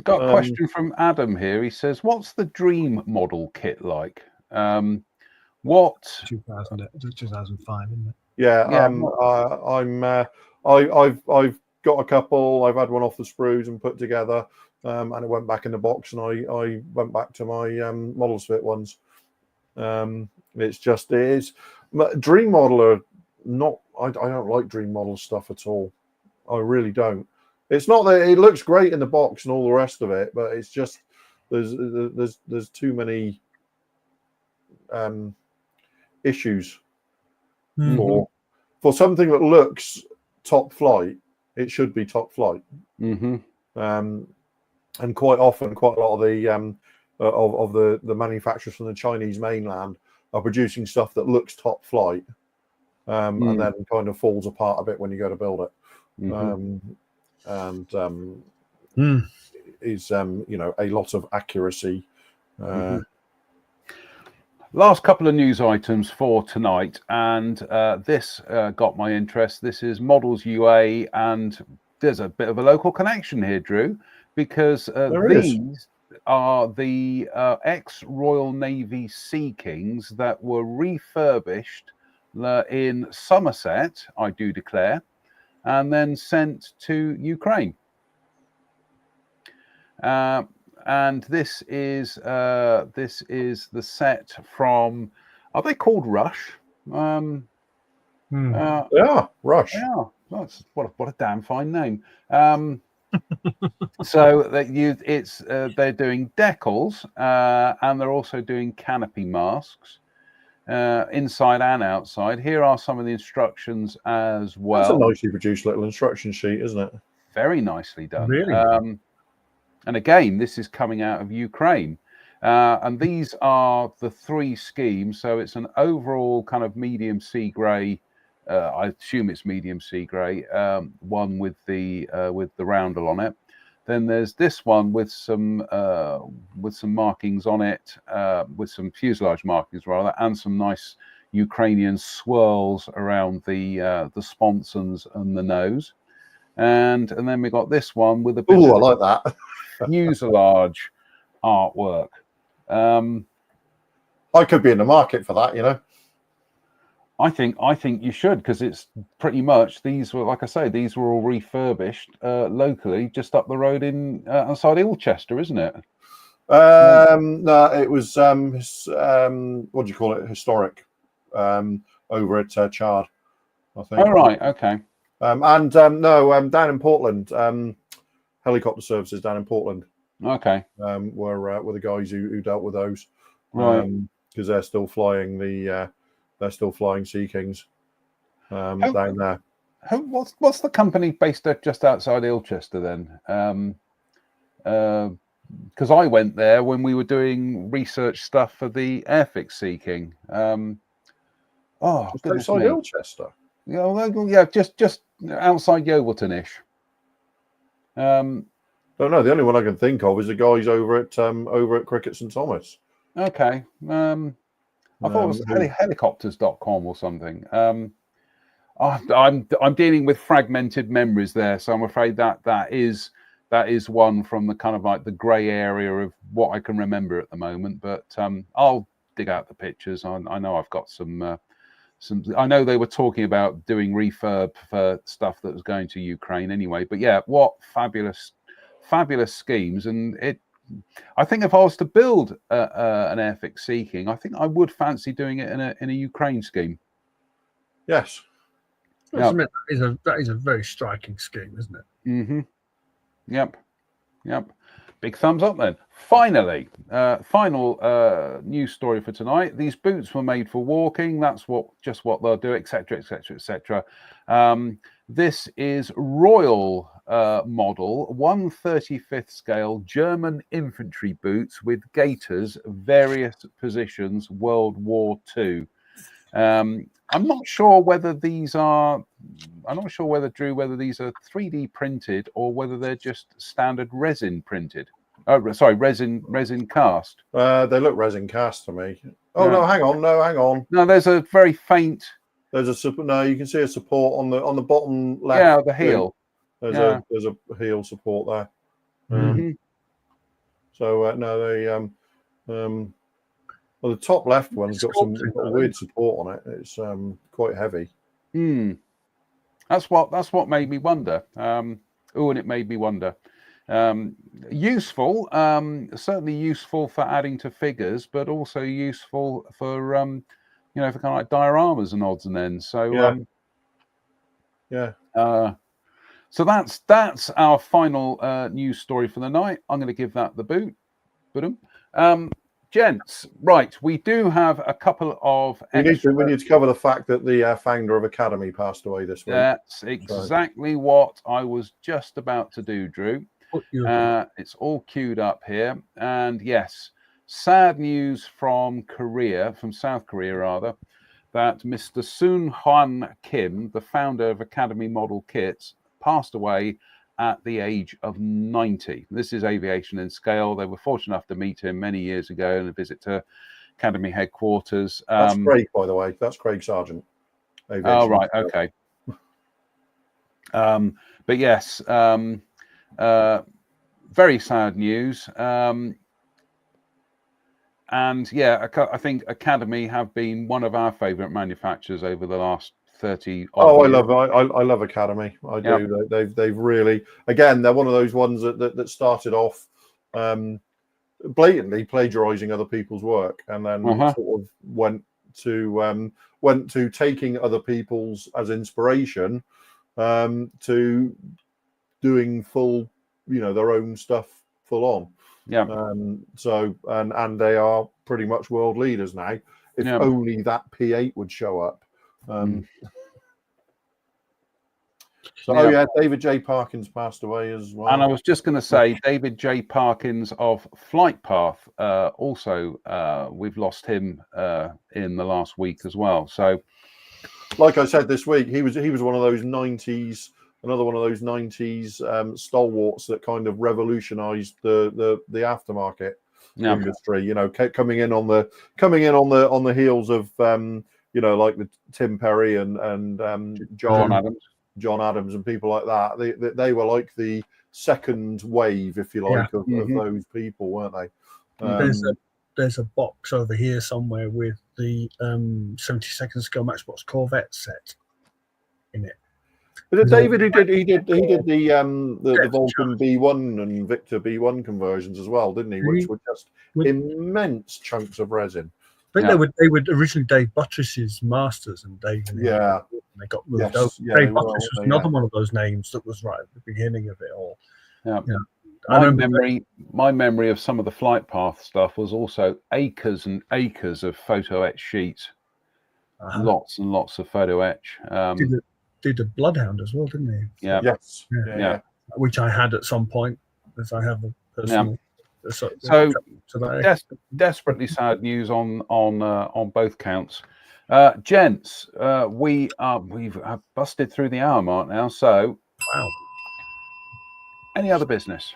Got a question from Adam here. He says, "What's the dream model kit like?" What 2005, isn't it? I've got a couple. I've had one off the sprues and put together. And it went back in the box, and I went back to my Models Fit ones. It is Dream Model are not. I don't like Dream Model stuff at all. I really don't. It's not that it looks great in the box and all the rest of it, but it's just there's too many issues for something that looks top flight. It should be top flight. And quite often, quite a lot of the manufacturers from the Chinese mainland are producing stuff that looks top flight, and then kind of falls apart a bit when you go to build it. I Last couple of news items for tonight, and this got my interest. This is Models UA, and there's a bit of a local connection here, Drew, because these are the ex-Royal Navy Sea Kings that were refurbished in Somerset, I do declare, and then sent to Ukraine. And this is the set from. Are they called Rush? Yeah, Rush. Yeah, that's what a damn fine name. So that they're doing decals, and they're also doing canopy masks, inside and outside. Here are some of the instructions as well. That's a nicely produced little instruction sheet, isn't it? Very nicely done. Really? And again, this is coming out of Ukraine. And these are the 3 schemes. So it's an overall kind of medium sea grey. I assume it's medium sea grey. One with the roundel on it. Then there's this one with some markings on it, with some fuselage markings rather, and some nice Ukrainian swirls around the sponsons and the nose. And then we got this one with a bit I like that. fuselage artwork. I could be in the market for that, you know. I think you should, because it's pretty much, these were, like I say, these were all refurbished locally, just up the road in outside Ilchester, isn't it? No, it was what do you call it? Historic, over at Chard, I think. Oh right, okay. Down in Portland, helicopter services down in Portland. Okay. Were the guys who dealt with those, Right? Because they're still flying Sea Kings down there. What's the company based just outside Ilchester then? Because I went there when we were doing research stuff for the Airfix Sea King. Just outside Ilchester. Yeah, just outside Yeovilton-ish. Don't know. The only one I can think of is the guys over at Cricket St Thomas. Okay. I thought it was helicopters.com or something. I'm dealing with fragmented memories there, so I'm afraid that is one from the kind of like the grey area of what I can remember at the moment. But I'll dig out the pictures. I know I've got some. I know they were talking about doing refurb for stuff that was going to Ukraine anyway. But yeah, what fabulous schemes. And I think if I was to build an Airfix Sea King, I think I would fancy doing it in a Ukraine scheme. Yes. Yeah. That is a very striking scheme, isn't it? Mm-hmm. Yep. Big thumbs up then. Finally, final news story for tonight. These boots were made for walking. That's what they'll do, etc., etc., etc. This is Royal model 1/35th scale German infantry boots with gaiters, various positions, World War II. I'm not sure whether these are. I'm not sure whether these are 3D printed or whether they're just standard resin printed. Oh, sorry, resin cast. They look resin cast to me. Oh no, hang on. No, there's a very faint. There's a no. You can see a support on the bottom left. Yeah, the heel. There's a heel support there. Mm-hmm. So no, they well, the top left one's got some weird support on it. It's quite heavy. That's what made me wonder. And it made me wonder. Useful, certainly useful for adding to figures, but also useful for for kind of like dioramas and odds and ends. So so that's our final news story for the night. I'm going to give that the boot. Gents, right, we do have a couple of we need to cover the fact that the founder of Academy passed away this week. That's exactly what I was just about to do, Drew. It's all queued up here. And yes, sad news from South Korea rather, that Mr. Soon Hwan Kim, the founder of Academy Model Kits, passed away at the age of 90. This is Aviation in Scale. They were fortunate enough to meet him many years ago in a visit to Academy headquarters. That's Craig, by the way. That's Craig Sargent. Oh, right. Okay. But yes, very sad news. And yeah, I think Academy have been one of our favourite manufacturers over the last 30. Oh, I love Academy. I do. They've really, again, they're one of those ones that started off blatantly plagiarizing other people's work, and then sort of went to taking other people's as inspiration, to doing full, their own stuff full on. Yeah. So they are pretty much world leaders now. If only that P8 would show up. David J. Parkins passed away as well. And I was just going to say, David J. Parkins of Flightpath, also, we've lost him in the last week as well. So, like I said this week, he was one of those 90s. Another one of those 90s stalwarts that kind of revolutionized the aftermarket industry. Coming in on the heels of like the Tim Perry and John Adams and people like that. They were like the second wave, if you like, of those people, weren't they? There's a box over here somewhere with the 72nd scale Matchbox Corvette set in it. But David, he did the Vulcan B1 and Victor B1 conversions as well, didn't he? Which were just immense chunks of resin. I think they were originally Dave Buttress's masters, and Dave and they got moved over. Dave Buttress was another one of those names that was right at the beginning of it all. Yeah. My memory of some of the Flightpath stuff was also acres and acres of photo etch sheets, lots and lots of photo etch. Did a Bloodhound as well, didn't he? Yeah. Yes. Yeah. Which I had at some point, as I have a personal. So desperately sad news on both counts. Gents, we've busted through the hour mark now. So, wow. Any other business?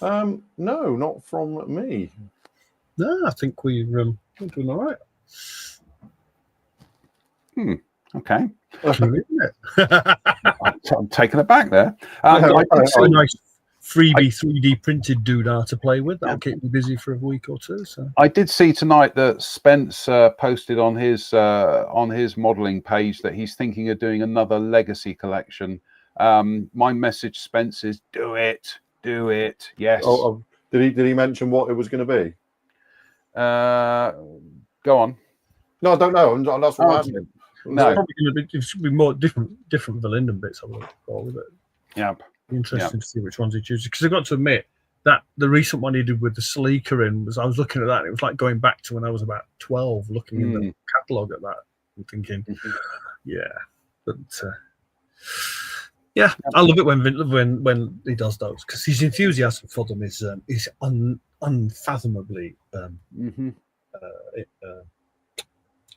No, not from me. No, I think we're doing all right. Okay. I'm taken aback there. It's a nice freebie 3D printed doodah to play with. That'll keep me busy for a week or two. So I did see tonight that Spence posted on his modelling page that he's thinking of doing another legacy collection. My message, Spence, is do it. Yes. Did he mention what it was going to be? Go on. No, I don't know. That's what I'm asking. No, it's probably going to be more different Verlinden bits. I would have thought with it. Yeah. Interesting to see which ones he chooses, because I've got to admit that the recent one he did with the Sleeker in was, I was looking at that and it was like going back to when I was about 12, looking in the catalogue at that and thinking, I love it when he does those, because his enthusiasm for them is unfathomably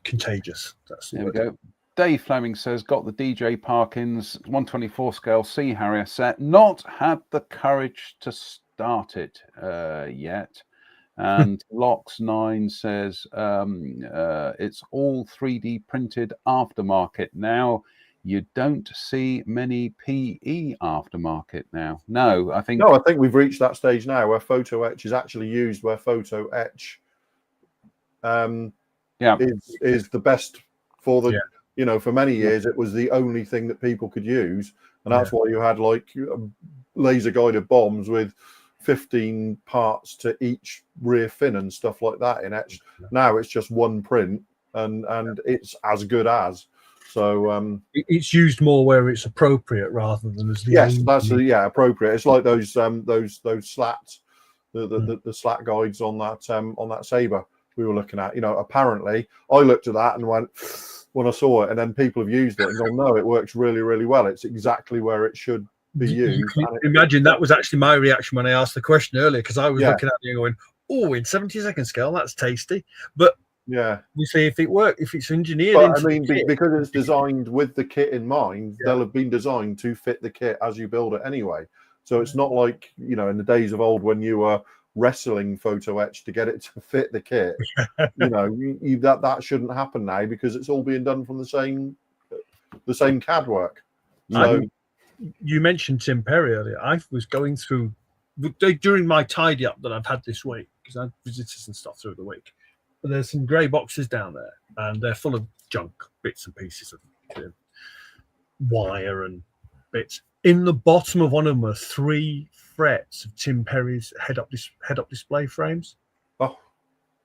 contagious. There we go. Dave Fleming says, got the DJ Parkins 124 scale Sea Harrier set, not had the courage to start it yet. And Lox9 says, it's all 3D printed aftermarket now. You don't see many PE aftermarket now. No, I think we've reached that stage now where photo etch is actually used, where photo etch is the best for the for many years it was the only thing that people could use, and that's why you had like laser guided bombs with 15 parts to each rear fin and stuff like that in etch. Now it's just one print and it's as good as. So it's used more where it's appropriate rather than as the appropriate. It's like those slats, the slat guides on that Sabre we were looking at. Apparently I looked at that and went when I saw it, and then people have used it and gone, no, it works really, really well. It's exactly where it should be used. You can imagine that was actually my reaction when I asked the question earlier, because I was looking at it and going, oh, in 72nd scale, that's tasty. But you see, if it's engineered because it's designed with the kit in mind, they'll have been designed to fit the kit as you build it anyway. So it's not like, in the days of old when you were wrestling photo etch to get it to fit the kit. You know, that shouldn't happen now because it's all being done from the same CAD work. So you mentioned Tim Perry earlier. I was going through during my tidy up that I've had this week, because I've visitors and stuff through the week. But there's some grey boxes down there, and they're full of junk, bits and pieces of wire and bits. In the bottom of one of them are 3 frets of Tim Perry's head-up display frames. Oh,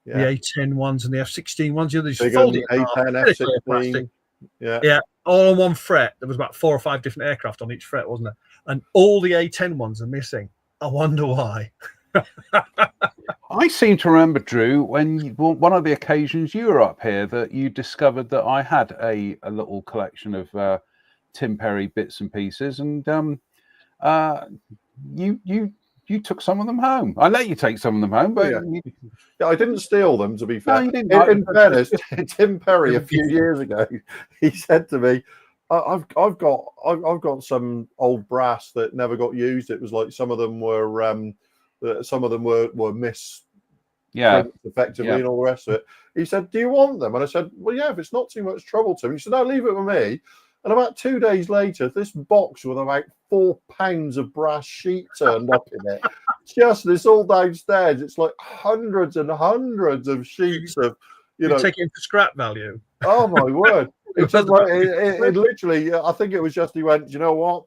yeah. The A10 ones and the F16 ones. The others Big folded A10, F16. Yeah, all on one fret. There was about 4 or 5 different aircraft on each fret, wasn't there? And all the A10 ones are missing. I wonder why. I seem to remember, Drew, one of the occasions you were up here that you discovered that I had a little collection of Tim Perry bits and pieces, and you took some of them home. I let you take some of them home, but yeah, I didn't steal them, to be fair. No, you didn't. In fairness, Tim Perry a few years ago, he said to me, I've got some old brass that never got used. It was like some of them were miss effectively and all the rest of it. He said, "Do you want them?" And I said, "Well, yeah, if it's not too much trouble to him." He said, "No, leave it with me." And about 2 days later, this box with about 4 pounds of brass sheet turned up in it. Just this all downstairs. It's like hundreds and hundreds of sheets of, you know, take it for scrap value. Oh my word! It's just like it literally. I think it was just he went, you know what?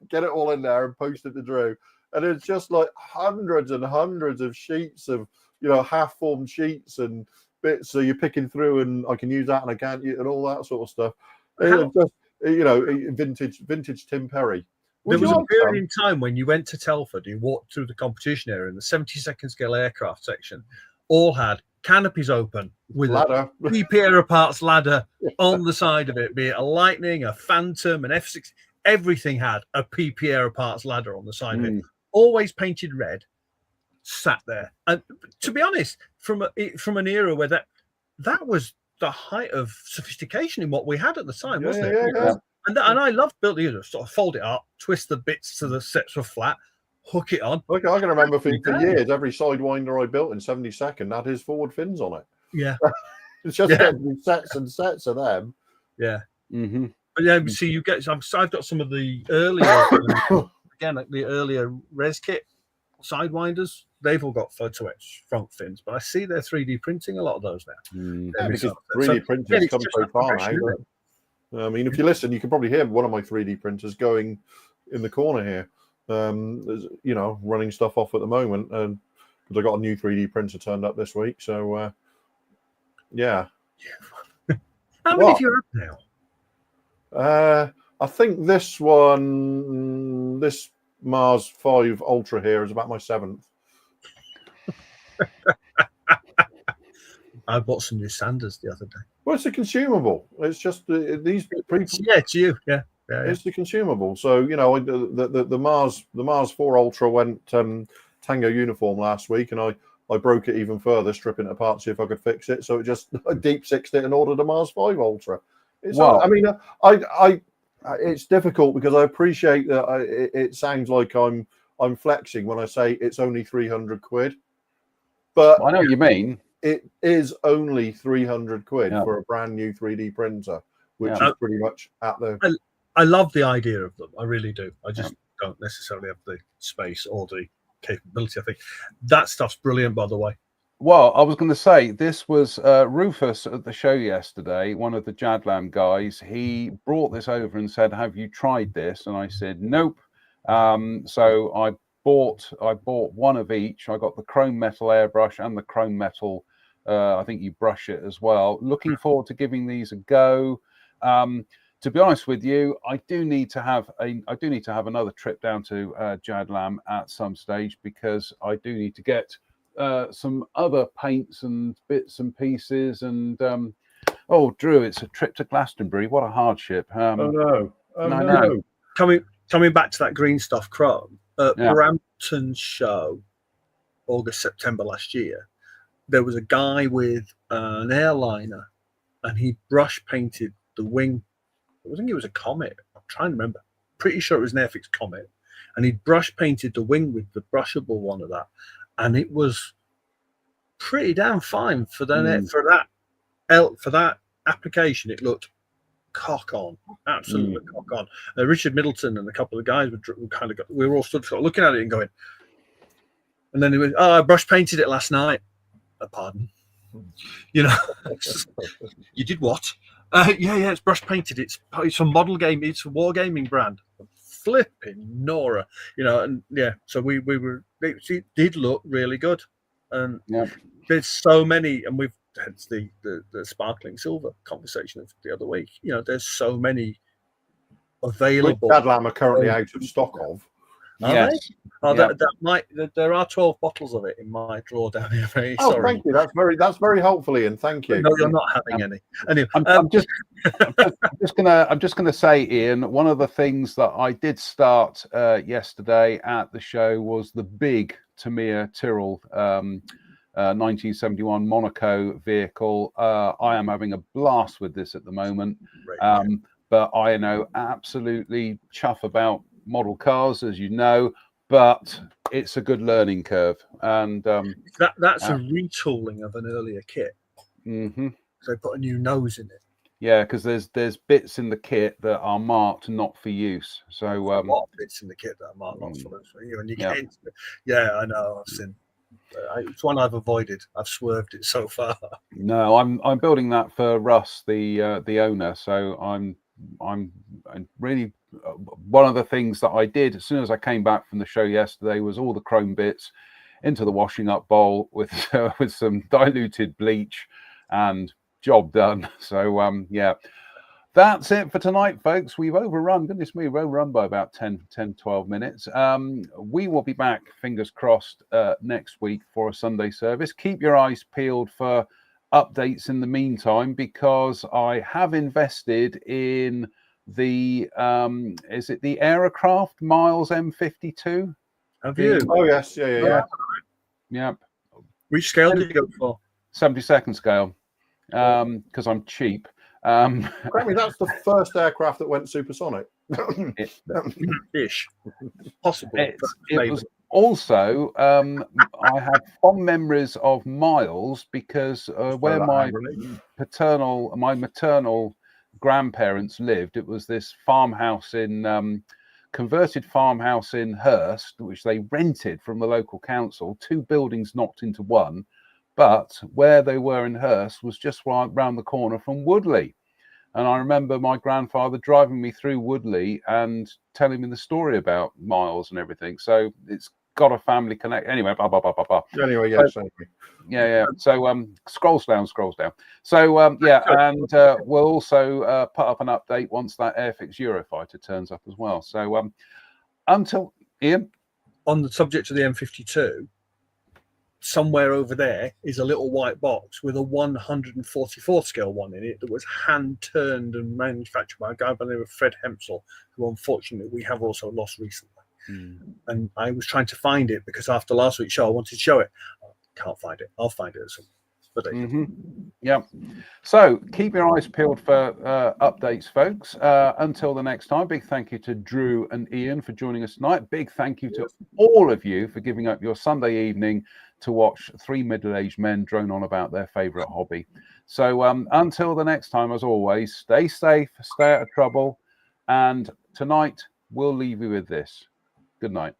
Get it all in there and post it to Drew. And it's just like hundreds and hundreds of sheets of, you know, half-formed sheets and bits. So you're picking through, and I can use that and I can't use, and all that sort of stuff. It's just, you know, vintage Tim Perry. There was a period in time when you went to Telford, you walked through the competition area in the 72nd scale aircraft section, all had canopies open with ladder, a PP Aeroparts ladder on the side of it, be it a Lightning, a Phantom, an F6, everything had a PP Aeroparts ladder on the side of it, always painted red, sat there. And to be honest, from an era where that was the height of sophistication in what we had at the time, wasn't it? Yeah. And I loved building it, sort of fold it up, twist the bits so the sets were flat, hook it on. Look, I can remember for years, every Sidewinder I built in 72nd had his forward fins on it. Yeah. It's just getting sets and sets of them. Yeah. Mm-hmm. But yeah, see, you get. I've got some of the earlier, again, like the earlier res kit Sidewinders. They've all got photo etch front fins, but I see they're 3D printing a lot of those now. Yeah, because 3D printers come so far now. I mean, if you listen, you can probably hear one of my 3D printers going in the corner here. You know, running stuff off at the moment, and because I got a new 3D printer turned up this week. So, yeah. How many have you had now? I think this one, this Mars 5 Ultra here, is about my 7th. I bought some new Sanders the other day. Well, it's a consumable. It's just these people. Yeah, it's you. Yeah. It's the consumable. So, you know, the Mars 4 Ultra went Tango uniform last week, and I broke it even further, stripping it apart to see if I could fix it. So it just deep sixed it and ordered a Mars 5 Ultra. I mean, it's difficult because I appreciate that it sounds like I'm flexing when I say it's only 300 quid. But I know what you mean. It is only 300 quid for a brand new 3D printer, which is pretty much at the. I love the idea of them. I really do. I just don't necessarily have the space or the capability. I think that stuff's brilliant, by the way. Well, I was going to say, this was Rufus at the show yesterday, one of the Jadlam guys. He brought this over and said, "Have you tried this?" And I said, "Nope." So I bought one of each. I got the chrome metal airbrush and the chrome metal. I think you brush it as well. Looking forward to giving these a go. To be honest with you, I do need to have another trip down to Jadlam at some stage, because I do need to get some other paints and bits and pieces. And oh, Drew, it's a trip to Glastonbury. What a hardship! No. Coming back to that green stuff chrome at Brampton show, August, September last year, there was a guy with an airliner, and he brush painted the wing. I think it was a Comet. I'm trying to remember. Pretty sure it was an Airfix Comet, and he brush painted the wing with the brushable one of that. and it was pretty damn fine for Mm. for that application. It looked cock on, absolutely cock on. Richard Middleton and a couple of guys we were all stood looking at it and going, and then he went, "Oh, I brush painted it last night." Pardon, you know, you did what? Yeah, it's brush painted. It's a model game. It's a wargaming brand. Flipping Nora, you know, and yeah, so we were. It did look really good, and there's so many, and we've had the sparkling silver conversation of the other week. You know, there's so many available. Which Cadlam are currently out of stock of. Yes. There are 12 bottles of it in my drawer down here. Sorry. Thank you. That's very helpful, Ian. Thank you. No, you're not having any. Anyway, I'm just gonna say, Ian, one of the things that I did start yesterday at the show was the big Tamiya Tyrrell 1971 Monaco vehicle. I am having a blast with this at the moment, but I know absolutely chuff about model cars, as you know, but it's a good learning curve, and that's a retooling of an earlier kit. Mm-hmm. So they put a new nose in it. Yeah, because there's bits in the kit that are marked not for use. So a lot of bits in the kit that are marked not for you, and you get into it. Yeah, I know. I've seen. It's one I've avoided. I've swerved it so far. No, I'm building that for Russ, the owner. So I'm really one of the things that I did as soon as I came back from the show yesterday was all the chrome bits into the washing up bowl with some diluted bleach, and job done. So yeah, that's it for tonight, folks. We've overrun, goodness me, we've overrun by about 12 minutes. We will be back, fingers crossed, next week for a Sunday service. Keep your eyes peeled for updates in the meantime, because I have invested in the is it the Aerocraft Miles M52? Have you? Oh yes, yeah. Which scale did you go for? 72nd scale, because I'm cheap. That's the first aircraft that went supersonic. Ish, possible. It was also I have fond memories of Miles because where my maternal grandparents lived, it was this farmhouse in converted farmhouse in Hurst, which they rented from the local council. 2 buildings knocked into one, but where they were in Hurst was just round the corner from Woodley. And I remember my grandfather driving me through Woodley and telling me the story about Miles and everything. So it's got a family connect. Anyway, blah, blah, blah, blah, blah. Anyway, yes. Yeah. So scrolls down. So yeah, and we'll also put up an update once that Airfix Eurofighter turns up as well. So until Ian, on the subject of the M52, somewhere over there is a little white box with a 144 scale one in it that was hand turned and manufactured by a guy by the name of Fred Hempsel, who unfortunately we have also lost recently. And I was trying to find it because after last week's show I wanted to show it. Can't find it. I'll find it at some. Yeah. So keep your eyes peeled for updates, folks. Until the next time, big thank you to Drew and Ian for joining us tonight. Big thank you to all of you for giving up your Sunday evening to watch 3 middle-aged men drone on about their favorite hobby. So until the next time, as always, stay safe, stay out of trouble, and tonight we'll leave you with this. Good night.